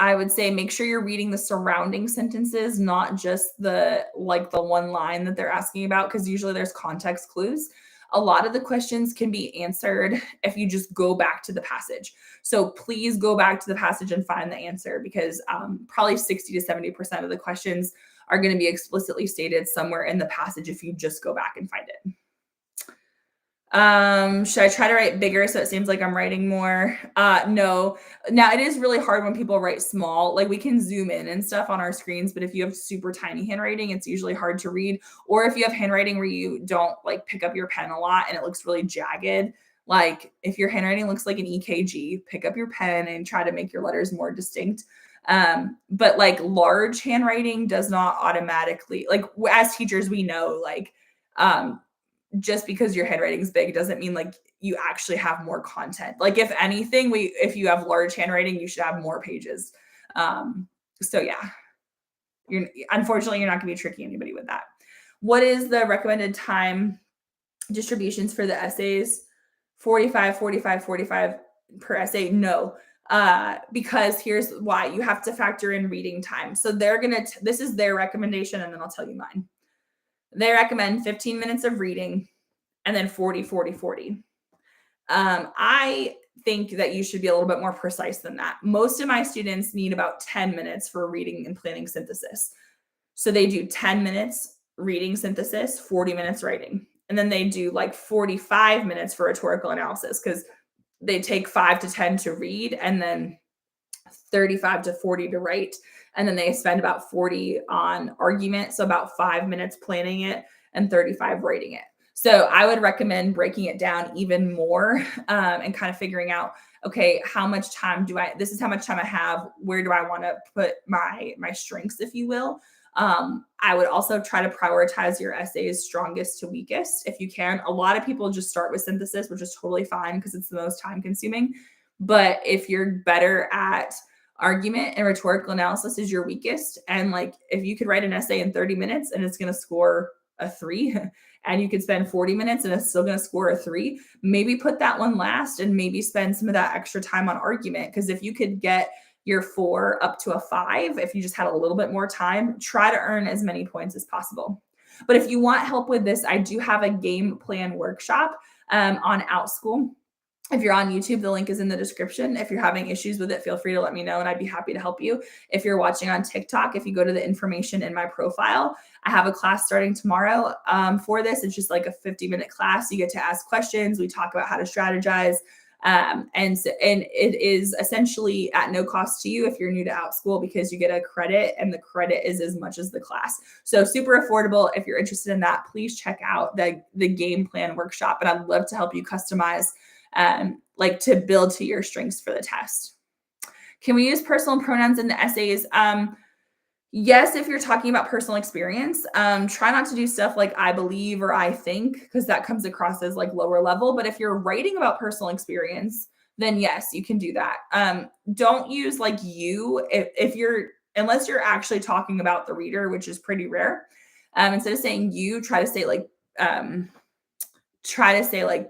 I would say make sure you're reading the surrounding sentences, not just the one line that they're asking about, because usually there's context clues. A lot of the questions can be answered if you just go back to the passage. So please go back to the passage and find the answer, because probably 60 to 70% of the questions are going to be explicitly stated somewhere in the passage if you just go back and find it. Should I try to write bigger so it seems like I'm writing more? No. Now it is really hard when people write small. Like we can zoom in and stuff on our screens, but if you have super tiny handwriting, it's usually hard to read. Or if you have handwriting where you don't like pick up your pen a lot and it looks really jagged, like if your handwriting looks like an EKG, pick up your pen and try to make your letters more distinct. But like large handwriting does not automatically, like as teachers, we know like, just because your handwriting is big doesn't mean like you actually have more content. Like if anything, if you have large handwriting, you should have more pages. So yeah, unfortunately you're not gonna be tricking anybody with that. What is the recommended time distributions for the essays? 45, 45, 45 per essay? No. Because here's why. You have to factor in reading time. So they're gonna this is their recommendation, and then I'll tell you mine. They recommend 15 minutes of reading and then 40, 40, 40. I think that you should be a little bit more precise than that. Most of my students need about 10 minutes for reading and planning synthesis. So they do 10 minutes reading synthesis, 40 minutes writing. And then they do like 45 minutes for rhetorical analysis because they take 5 to 10 to read and then 35 to 40 to write. And then they spend about 40 on argument. So about 5 minutes planning it and 35 writing it. So I would recommend breaking it down even more and kind of figuring out, okay, how much time this is how much time I have. Where do I want to put my strengths, if you will? I would also try to prioritize your essays strongest to weakest if you can. A lot of people just start with synthesis, which is totally fine because it's the most time consuming. But if you're better at argument and rhetorical analysis is your weakest, and like if you could write an essay in 30 minutes and it's going to score a 3 and you could spend 40 minutes and it's still going to score a 3, maybe put that one last and maybe spend some of that extra time on argument. Because if you could get your 4 up to a 5, if you just had a little bit more time, try to earn as many points as possible. But if you want help with this, I do have a game plan workshop on OutSchool. If you're on YouTube, the link is in the description. If you're having issues with it, feel free to let me know and I'd be happy to help you. If you're watching on TikTok, if you go to the information in my profile, I have a class starting tomorrow for this. It's just like a 50-minute class. You get to ask questions. We talk about how to strategize. And it is essentially at no cost to you if you're new to OutSchool because you get a credit and the credit is as much as the class. So super affordable. If you're interested in that, please check out the game plan workshop. And I'd love to help you customize like to build to your strengths for the test. Can we use personal pronouns in the essays? Yes, if you're talking about personal experience, try not to do stuff like I believe or I think, because that comes across as like lower level. But if you're writing about personal experience, then yes, you can do that. Don't use like you if you're, unless you're actually talking about the reader, which is pretty rare. Instead of saying you, try to say like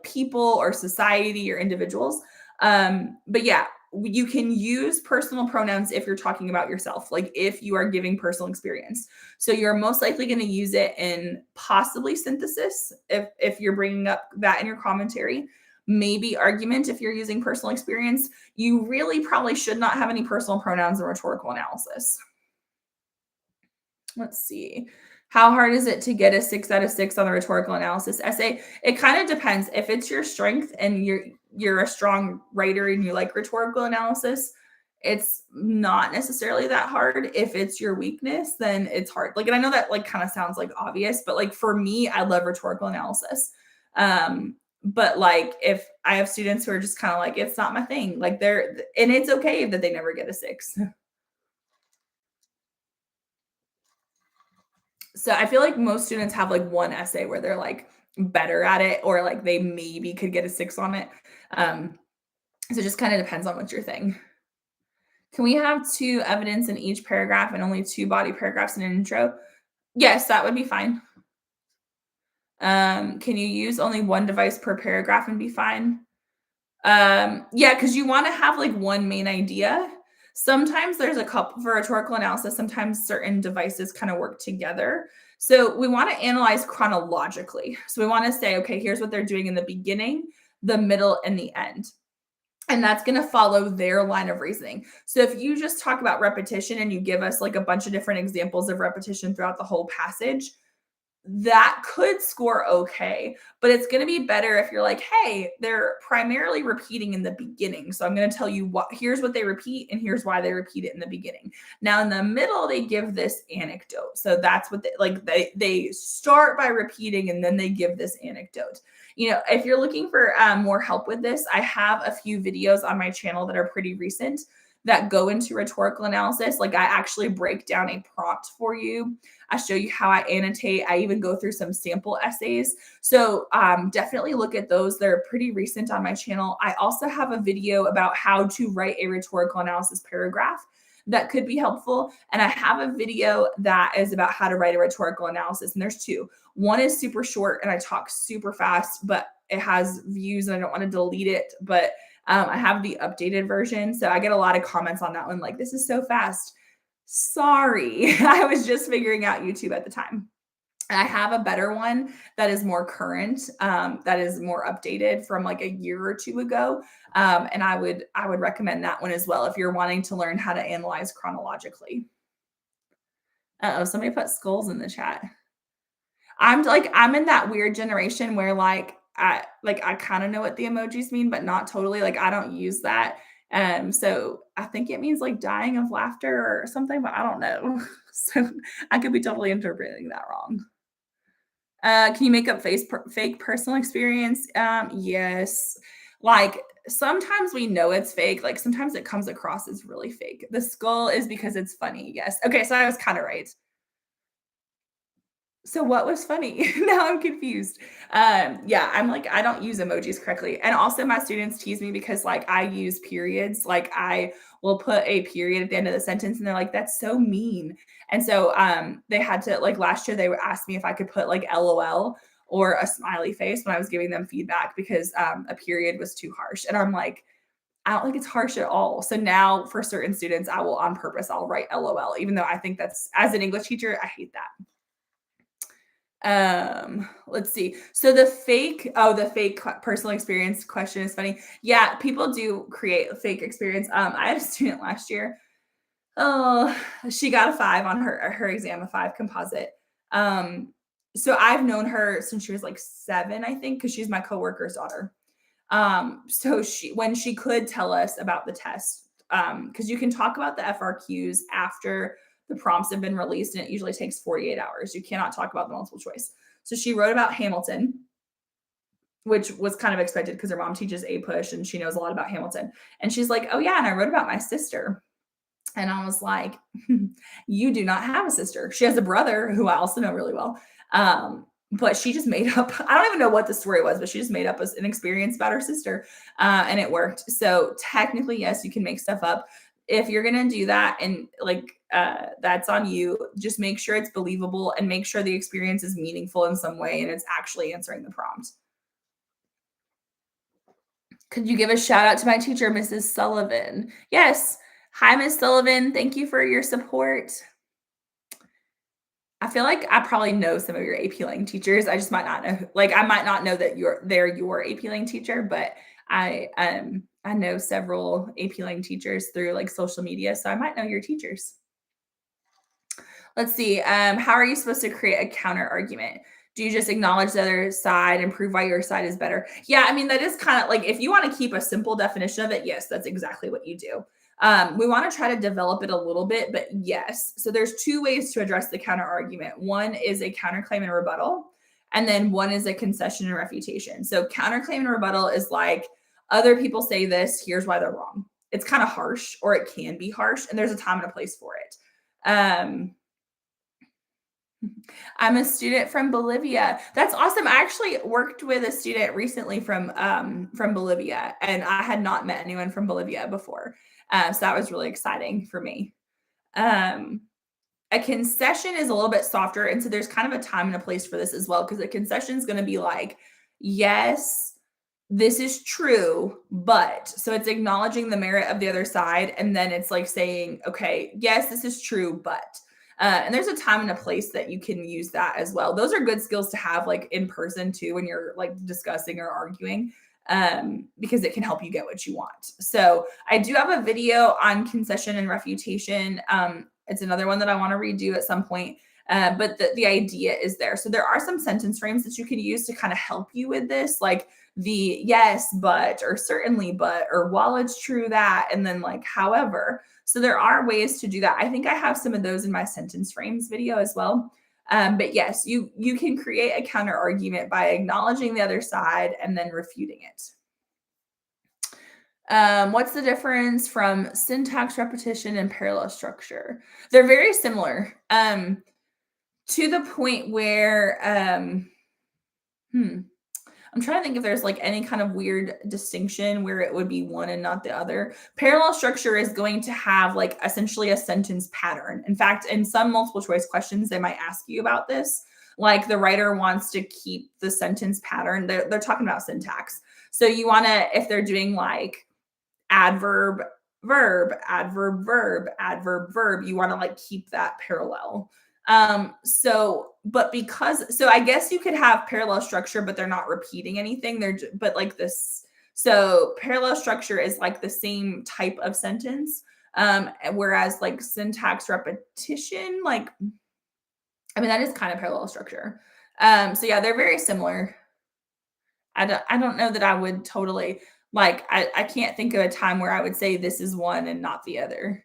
people or society or individuals. But yeah, you can use personal pronouns if you're talking about yourself, like if you are giving personal experience. So you're most likely going to use it in possibly synthesis if you're bringing up that in your commentary. Maybe argument if you're using personal experience. You really probably should not have any personal pronouns in rhetorical analysis. Let's see. How hard is it to get a 6 out of 6 on the rhetorical analysis essay? It kind of depends. If it's your strength and you're a strong writer and you like rhetorical analysis, it's not necessarily that hard. If it's your weakness, then it's hard. Like, and I know that like kind of sounds like obvious, but like for me, I love rhetorical analysis. But like if I have students who are just kind of like, it's not my thing, like and it's okay that they never get a 6. So I feel like most students have like one essay where they're like better at it or like they maybe could get a 6 on it. So it just kind of depends on what your thing. Can we have 2 evidence in each paragraph and only 2 body paragraphs in an intro? Yes, that would be fine. Can you use only 1 device per paragraph and be fine? Yeah, because you want to have like one main idea. Sometimes there's a couple for rhetorical analysis. Sometimes certain devices kind of work together. So we want to analyze chronologically. So we want to say, okay, here's what they're doing in the beginning, the middle, and the end. And that's going to follow their line of reasoning. So if you just talk about repetition and you give us like a bunch of different examples of repetition throughout the whole passage, that could score okay, but it's going to be better if you're like, hey, they're primarily repeating in the beginning. So I'm going to tell you here's what they repeat and here's why they repeat it in the beginning. Now in the middle, they give this anecdote. So that's what they start by repeating and then they give this anecdote. You know, if you're looking for more help with this, I have a few videos on my channel that are pretty recent that go into rhetorical analysis. Like I actually break down a prompt for you. I show you how I annotate. I even go through some sample essays. So definitely look at those. They're pretty recent on my channel. I also have a video about how to write a rhetorical analysis paragraph that could be helpful. And I have a video that is about how to write a rhetorical analysis. And there's 2. One is super short and I talk super fast, but it has views and I don't want to delete it. But I have the updated version. So I get a lot of comments on that one. Like, this is so fast. Sorry. I was just figuring out YouTube at the time. I have a better one that is more current, that is more updated from like a year or two ago. And I would recommend that one as well if you're wanting to learn how to analyze chronologically. Uh-oh, somebody put skulls in the chat. I'm in that weird generation where I kind of know what the emojis mean, but not totally. Like I don't use that. So I think it means like dying of laughter or something, but I don't know. So I could be totally interpreting that wrong. Can you make up fake personal experience? Yes. Like sometimes we know it's fake. Like sometimes it comes across as really fake. The skull is because it's funny. Yes. Okay, so I was kind of right. So what was funny? Now I'm confused. Yeah, I'm like, I don't use emojis correctly. And also my students tease me because like I use periods. Like I will put a period at the end of the sentence and they're like, that's so mean. And so they had to like last year they would ask me if I could put like LOL or a smiley face when I was giving them feedback because a period was too harsh. And I'm like, I don't think it's harsh at all. So now for certain students, I will on purpose, I'll write LOL, even though I think that's as an English teacher, I hate that. Let's see. So the fake personal experience question is funny. Yeah, people do create a fake experience. I had a student last year. Oh, she got a 5 on her exam, a 5 composite. Um, so I've known her since she was like 7, I think, because she's my coworker's daughter. So when she could tell us about the test, because you can talk about the FRQs after the prompts have been released, and it usually takes 48 hours. You cannot talk about the multiple choice. So she wrote about Hamilton, which was kind of expected because her mom teaches A push and she knows a lot about Hamilton. And she's like, "Oh yeah, and I wrote about my sister." And I was like, you do not have a sister. She has a brother who I also know really well. But she just made up, I don't even know what the story was, but she just made up an experience about her sister and it worked. So technically, yes, you can make stuff up. If you're going to do that and that's on you, just make sure it's believable and make sure the experience is meaningful in some way and it's actually answering the prompt. Could you give a shout out to my teacher, Mrs. Sullivan? Yes. Hi, Miss Sullivan. Thank you for your support. I feel like I probably know some of your AP Lang teachers. I just might not know. Like I might not know that they're your AP Lang teacher, but I know several AP Lang teachers through like social media, so I might know your teachers. Let's see. How are you supposed to create a counter argument? Do you just acknowledge the other side and prove why your side is better? Yeah, I mean, that is kind of like if you want to keep a simple definition of it, yes, that's exactly what you do. We want to try to develop it a little bit, but yes. So there's two ways to address the counter argument. One is a counterclaim and rebuttal, and then one is a concession and refutation. So counterclaim and rebuttal is like other people say this, here's why they're wrong. It's kind of harsh, or it can be harsh, and there's a time and a place for it. I'm a student from Bolivia. That's awesome. I actually worked with a student recently from Bolivia, and I had not met anyone from Bolivia before. So that was really exciting for me. Um, a concession is a little bit softer, and so there's kind of a time and a place for this as well, because a concession is going to be like, yes, this is true, but so it's acknowledging the merit of the other side, and then it's like saying, okay, yes, this is true, but and there's a time and a place that you can use that as well. Those are good skills to have like in person too when you're like discussing or arguing, because it can help you get what you want. So I do have a video on concession and refutation. It's another one that I want to redo at some point. But the idea is there. So there are some sentence frames that you can use to kind of help you with this, like the yes, but, or certainly, but, or while it's true that, and then like however. So there are ways to do that. I think I have some of those in my sentence frames video as well. But yes, you can create a counter argument by acknowledging the other side and then refuting it. What's the difference from syntax repetition and parallel structure? They're very similar. To the point where I'm trying to think if there's like any kind of weird distinction where it would be one and not the other. Parallel structure is going to have like essentially a sentence pattern. In fact, in some multiple choice questions, they might ask you about this. Like the writer wants to keep the sentence pattern. They're talking about syntax. So you want to, if they're doing like adverb, verb, adverb, verb, adverb, verb, you want to like keep that parallel. But so I guess you could have parallel structure, but they're not repeating anything. But like this, so parallel structure is like the same type of sentence. Whereas like syntax repetition, like, I mean, that is kind of parallel structure. So yeah, they're very similar. I don't know that I would totally like, I can't think of a time where I would say this is one and not the other.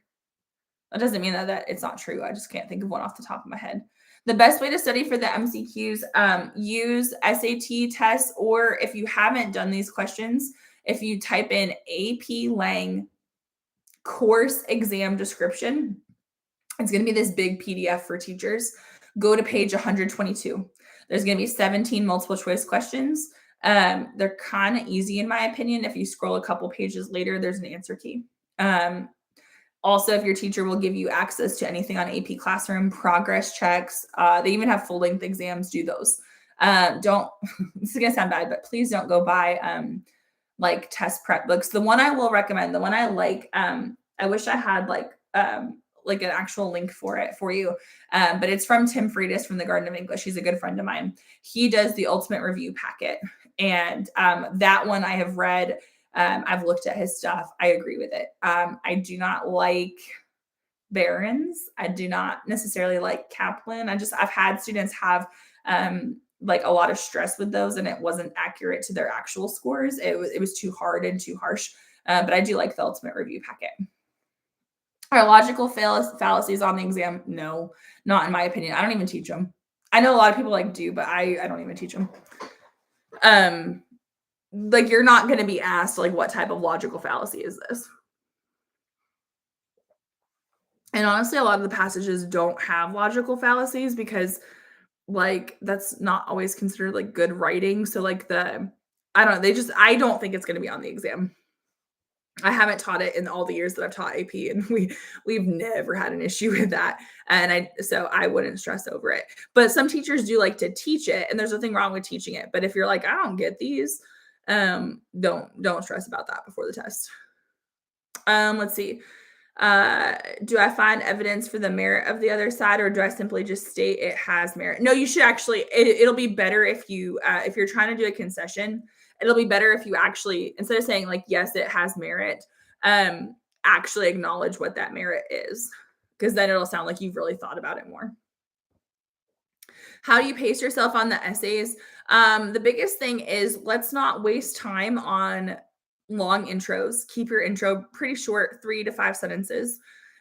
That doesn't mean that it's not true. I just can't think of one off the top of my head. The best way to study for the MCQs, use SAT tests, or if you haven't done these questions, if you type in AP Lang course exam description, it's going to be this big PDF for teachers. Go to page 122. There's going to be 17 multiple choice questions. They're kind of easy in my opinion. If you scroll a couple pages later, there's an answer key. Also, if your teacher will give you access to anything on AP Classroom, progress checks, they even have full length exams, do those. Don't, this is going to sound bad, but please don't go buy like test prep books. The one I will recommend, the one I like, I wish I had like an actual link for it for you. But it's from Tim Freitas from the Garden of English. He's a good friend of mine. He does the Ultimate Review Packet. And that one I have read. I've looked at his stuff. I agree with it. I do not like Barron's. I do not necessarily like Kaplan. I've had students have like a lot of stress with those, and it wasn't accurate to their actual scores. It was too hard and too harsh. But I do like the Ultimate Review Packet. Are logical fallacies on the exam? No, not in my opinion. I don't even teach them. I know a lot of people like do, but I don't even teach them. Like, you're not going to be asked like what type of logical fallacy is this. And honestly, a lot of the passages don't have logical fallacies because like that's not always considered like good writing. So like I don't think it's going to be on the exam. I haven't taught it in all the years that I've taught AP, and we've never had an issue with that. And so I wouldn't stress over it. But some teachers do like to teach it, and there's nothing wrong with teaching it. But if you're like, I don't get these, don't stress about that before the test. Let's see. Do I find evidence for the merit of the other side, or do I simply just state it has merit? No, you should actually, it'll be better if if you're trying to do a concession, it'll be better if you actually, instead of saying like, yes, it has merit, actually acknowledge what that merit is, because then it'll sound like you've really thought about it more. How do you pace yourself on the essays? The biggest thing is let's not waste time on long intros. Keep your intro pretty short, 3 to 5 sentences.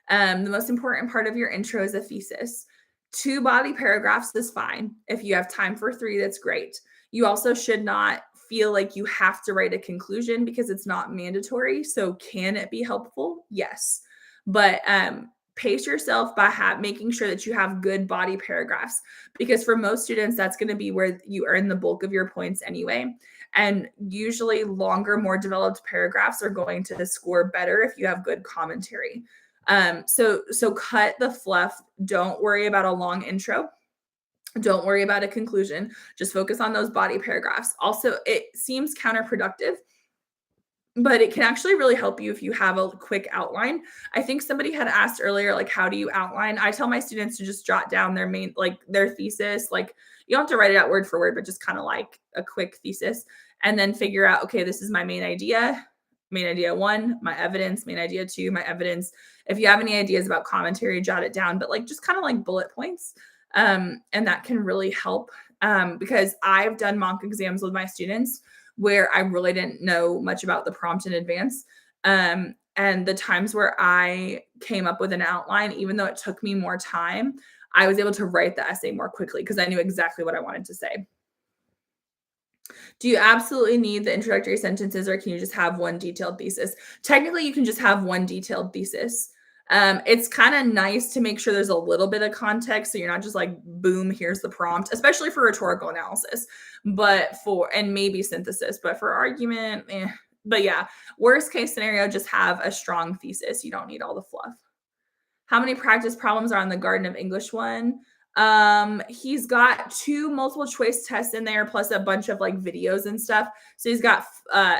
The most important part of your intro is a thesis. 2 body paragraphs is fine. If you have time for 3, that's great. You also should not feel like you have to write a conclusion because it's not mandatory. So can it be helpful? Yes. But pace yourself by making sure that you have good body paragraphs, because for most students, that's going to be where you earn the bulk of your points anyway. And usually longer, more developed paragraphs are going to score better if you have good commentary. So cut the fluff. Don't worry about a long intro. Don't worry about a conclusion. Just focus on those body paragraphs. Also, it seems counterproductive, but it can actually really help you if you have a quick outline. I think somebody had asked earlier, like, how do you outline? I tell my students to just jot down their thesis. Like, you don't have to write it out word for word, but just kind of like a quick thesis, and then figure out, okay, this is my main idea 1, my evidence, main idea 2, my evidence. If you have any ideas about commentary, jot it down, but like, just kind of like bullet points. And that can really help, because I've done mock exams with my students where I really didn't know much about the prompt in advance. And the times where I came up with an outline, even though it took me more time, I was able to write the essay more quickly because I knew exactly what I wanted to say. Do you absolutely need the introductory sentences, or can you just have one detailed thesis? Technically, you can just have one detailed thesis. It's kind of nice to make sure there's a little bit of context, so you're not just like, boom, here's the prompt, especially for rhetorical analysis, and maybe synthesis, but for argument, But yeah, worst case scenario, just have a strong thesis. You don't need all the fluff. How many practice problems are on the Garden of English one? He's got 2 multiple choice tests in there plus a bunch of like videos and stuff. So he's got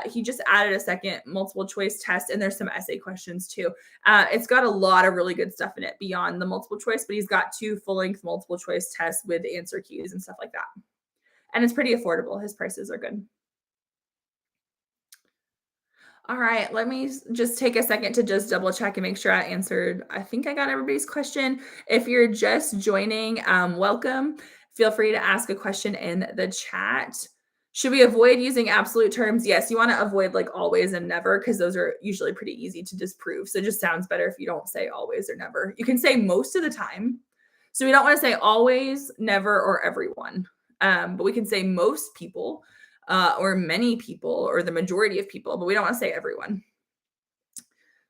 he just added a second multiple choice test and there's some essay questions too. It's got a lot of really good stuff in it beyond the multiple choice, but he's got 2 full-length multiple choice tests with answer keys and stuff like that. And it's pretty affordable. His prices are good. All right, let me just take a second to just double check and make sure I answered. I think I got everybody's question. If you're just joining, welcome. Feel free to ask a question in the chat. Should we avoid using absolute terms? Yes, you want to avoid like always and never because those are usually pretty easy to disprove. So it just sounds better if you don't say always or never. You can say most of the time. So we don't want to say always, never, or everyone. But we can say most people or many people or the majority of people, but we don't want to say everyone.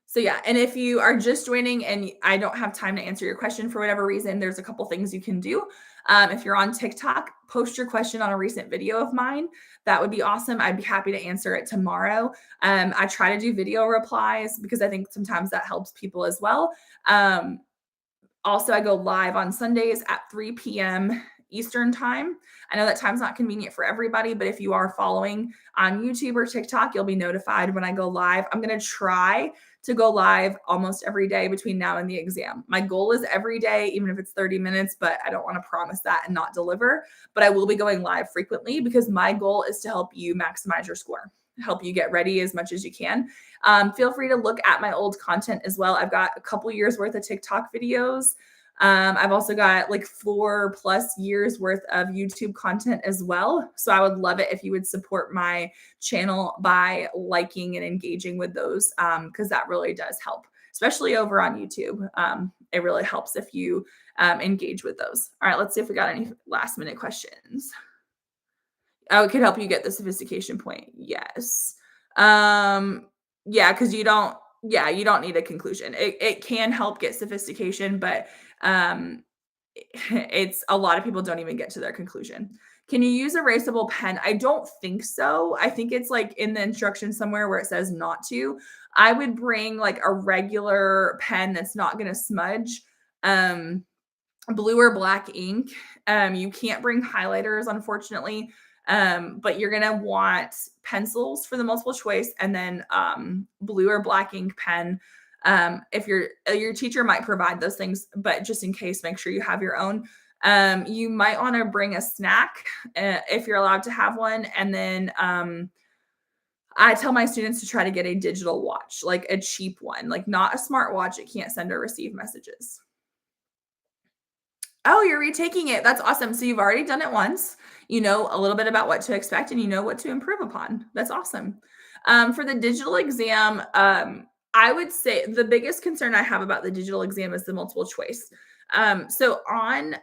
So yeah, and if you are just joining and I don't have time to answer your question for whatever reason, there's a couple things you can do. If you're on TikTok, post your question on a recent video of mine. That would be awesome. I'd be happy to answer it tomorrow. I try to do video replies because I think sometimes that helps people as well. Also, I go live on Sundays at 3 p.m. Eastern time. I know that time's not convenient for everybody, but if you are following on YouTube or TikTok, you'll be notified when I go live. I'm going to try to go live almost every day between now and the exam. My goal is every day, even if it's 30 minutes, but I don't want to promise that and not deliver. But I will be going live frequently because my goal is to help you maximize your score, help you get ready as much as you can. Feel free to look at my old content as well. I've got a couple years worth of TikTok videos. I've also got like 4+ years worth of YouTube content as well. So I would love it if you would support my channel by liking and engaging with those because that really does help, especially over on YouTube. It really helps if you engage with those. All right, let's see if we got any last minute questions. Oh, it could help you get the sophistication point. Yes. Yeah, because you don't need a conclusion. It can help get sophistication, but um, it's a lot of people don't even get to their conclusion. Can you use erasable pen? I don't think so. I think it's like in the instructions somewhere where it says not to. I would bring like a regular pen that's not going to smudge. Blue or black ink. You can't bring highlighters, unfortunately, but you're gonna want pencils for the multiple choice, and then blue or black ink pen. If your teacher might provide those things, but just in case, make sure you have your own. You might want to bring a snack if you're allowed to have one, and then I tell my students to try to get a digital watch, like a cheap one, like not a smartwatch. It can't send or receive messages. Oh, you're retaking it. That's awesome. So you've already done it once. You know a little bit about what to expect and you know what to improve upon. That's awesome. For the digital exam, I would say the biggest concern I have about the digital exam is the multiple choice. So on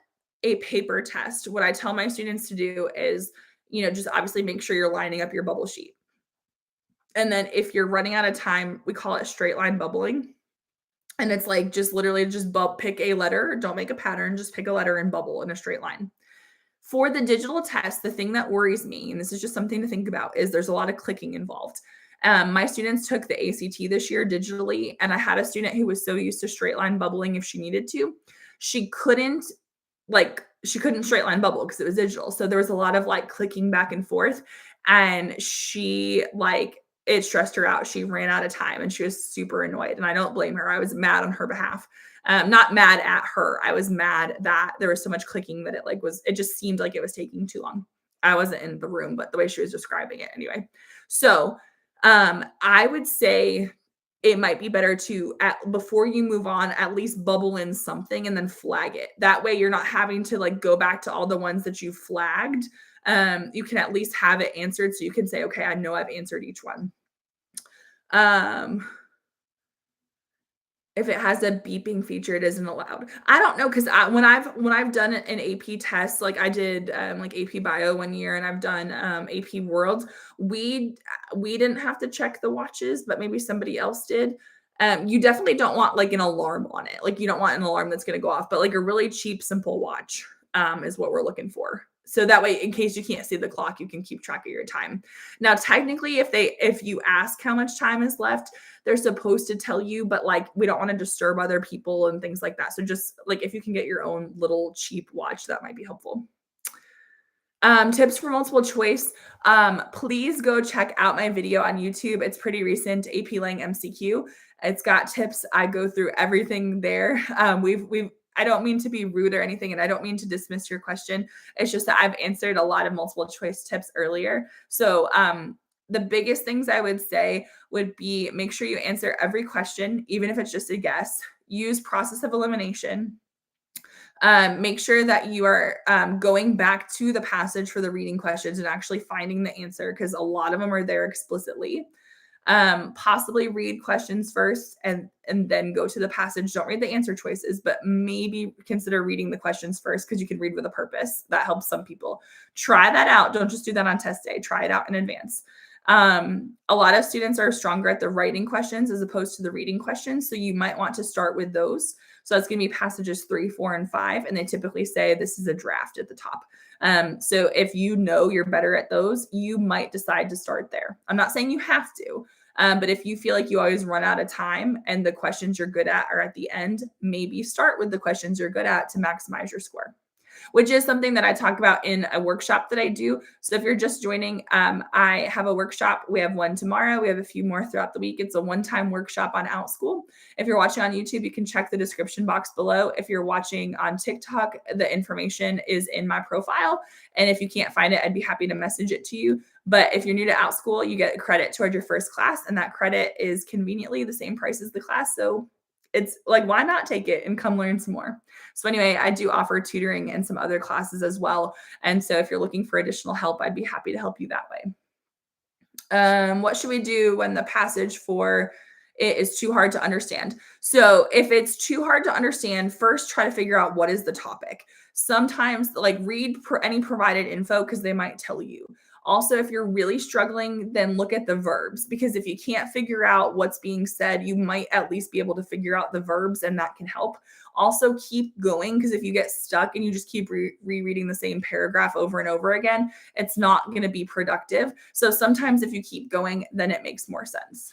a paper test, what I tell my students to do is, just obviously make sure you're lining up your bubble sheet. And then if you're running out of time, we call it straight line bubbling. And it's like just literally just pick a letter, don't make a pattern, just pick a letter and bubble in a straight line. For the digital test, the thing that worries me, and this is just something to think about, is there's a lot of clicking involved. My students took the ACT this year digitally, and I had a student who was so used to straight line bubbling if she needed to, she couldn't straight line bubble because it was digital. So there was a lot of like clicking back and forth, and she it stressed her out. She ran out of time and she was super annoyed. And I don't blame her. I was mad on her behalf. Not mad at her. I was mad that there was so much clicking that it just seemed like it was taking too long. I wasn't in the room, but the way she was describing it anyway. So I would say it might be better to, before you move on, at least bubble in something and then flag it. That way you're not having to go back to all the ones that you flagged. You can at least have it answered so you can say, okay, I know I've answered each one. If it has a beeping feature, it isn't allowed. I don't know because when I've done an AP test, like I did AP Bio one year, and I've done AP World, we didn't have to check the watches, but maybe somebody else did. You definitely don't want an alarm on it. Like you don't want an alarm that's going to go off, but like a really cheap, simple watch is what we're looking for. So that way, in case you can't see the clock, you can keep track of your time. Now, technically, if you ask how much time is left, they're supposed to tell you, but like we don't want to disturb other people and things like that. So just like if you can get your own little cheap watch, that might be helpful. Tips for multiple choice. Please go check out my video on YouTube. It's pretty recent, AP Lang MCQ. It's got tips. I go through everything there. I don't mean to be rude or anything, and I don't mean to dismiss your question. It's just that I've answered a lot of multiple choice tips earlier. So, the biggest things I would say would be make sure you answer every question, even if it's just a guess. Use process of elimination. Make sure that you are going back to the passage for the reading questions and actually finding the answer because a lot of them are there explicitly. Possibly read questions first and then go to the passage. Don't read the answer choices, but maybe consider reading the questions first because you can read with a purpose. That helps some people. Try that out. Don't just do that on test day. Try it out in advance. A lot of students are stronger at the writing questions as opposed to the reading questions. So you might want to start with those. So that's going to be passages 3, 4, and 5. And they typically say this is a draft at the top. So if you know you're better at those, you might decide to start there. I'm not saying you have to, but if you feel like you always run out of time and the questions you're good at are at the end, maybe start with the questions you're good at to maximize your score, which is something that I talk about in a workshop that I do. So if you're just joining, I have a workshop. We have one tomorrow. We have a few more throughout the week. It's a one-time workshop on OutSchool. If you're watching on YouTube, you can check the description box below. If you're watching on TikTok, the information is in my profile. And if you can't find it, I'd be happy to message it to you. But if you're new to OutSchool, you get credit toward your first class, and that credit is conveniently the same price as the class. So it's like, why not take it and come learn some more? So anyway, I do offer tutoring and some other classes as well. And so if you're looking for additional help, I'd be happy to help you that way. What should we do when the passage for it is too hard to understand? So if it's too hard to understand, first try to figure out what is the topic. Sometimes like read any provided info because they might tell you. Also, if you're really struggling, then look at the verbs because if you can't figure out what's being said, you might at least be able to figure out the verbs and that can help. Also, keep going because if you get stuck and you just keep rereading the same paragraph over and over again, it's not going to be productive. So sometimes if you keep going, then it makes more sense.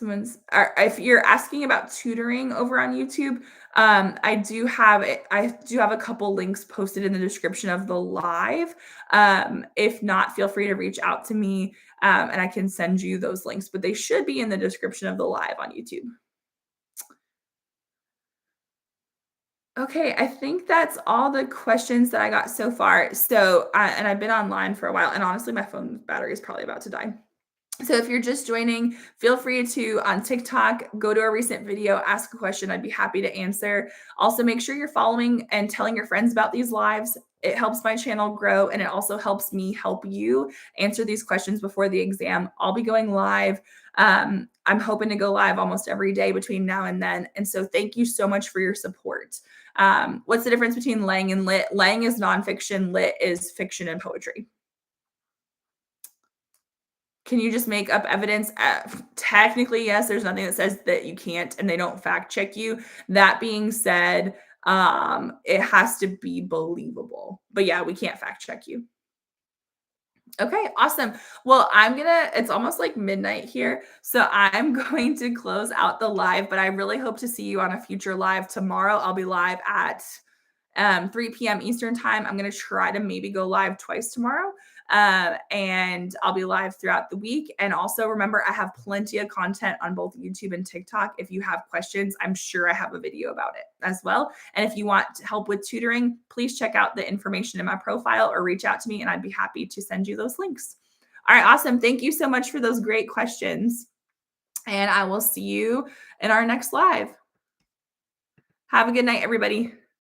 If you're asking about tutoring over on YouTube, I do have a couple links posted in the description of the live. If not, feel free to reach out to me, and I can send you those links, but they should be in the description of the live on YouTube. Okay, I think that's all the questions that I got so far. So, and I've been online for a while, and honestly, my phone battery is probably about to die. So if you're just joining, feel free to on TikTok, go to a recent video, ask a question. I'd be happy to answer. Also, make sure you're following and telling your friends about these lives. It helps my channel grow and it also helps me help you answer these questions before the exam. I'll be going live. I'm hoping to go live almost every day between now and then. And so thank you so much for your support. What's the difference between Lang and Lit? Lang is nonfiction, Lit is fiction and poetry. Can you just make up evidence? Technically, yes, there's nothing that says that you can't, and they don't fact check you. That being said, it has to be believable. But yeah, we can't fact check you. Okay, awesome. Well, it's almost like midnight here. So I'm going to close out the live, but I really hope to see you on a future live tomorrow. I'll be live at 3 p.m. Eastern time. I'm going to try to maybe go live twice tomorrow. And I'll be live throughout the week. And also remember, I have plenty of content on both YouTube and TikTok. If you have questions, I'm sure I have a video about it as well. And if you want help with tutoring, please check out the information in my profile or reach out to me and I'd be happy to send you those links. All right, awesome. Thank you so much for those great questions. And I will see you in our next live. Have a good night, everybody.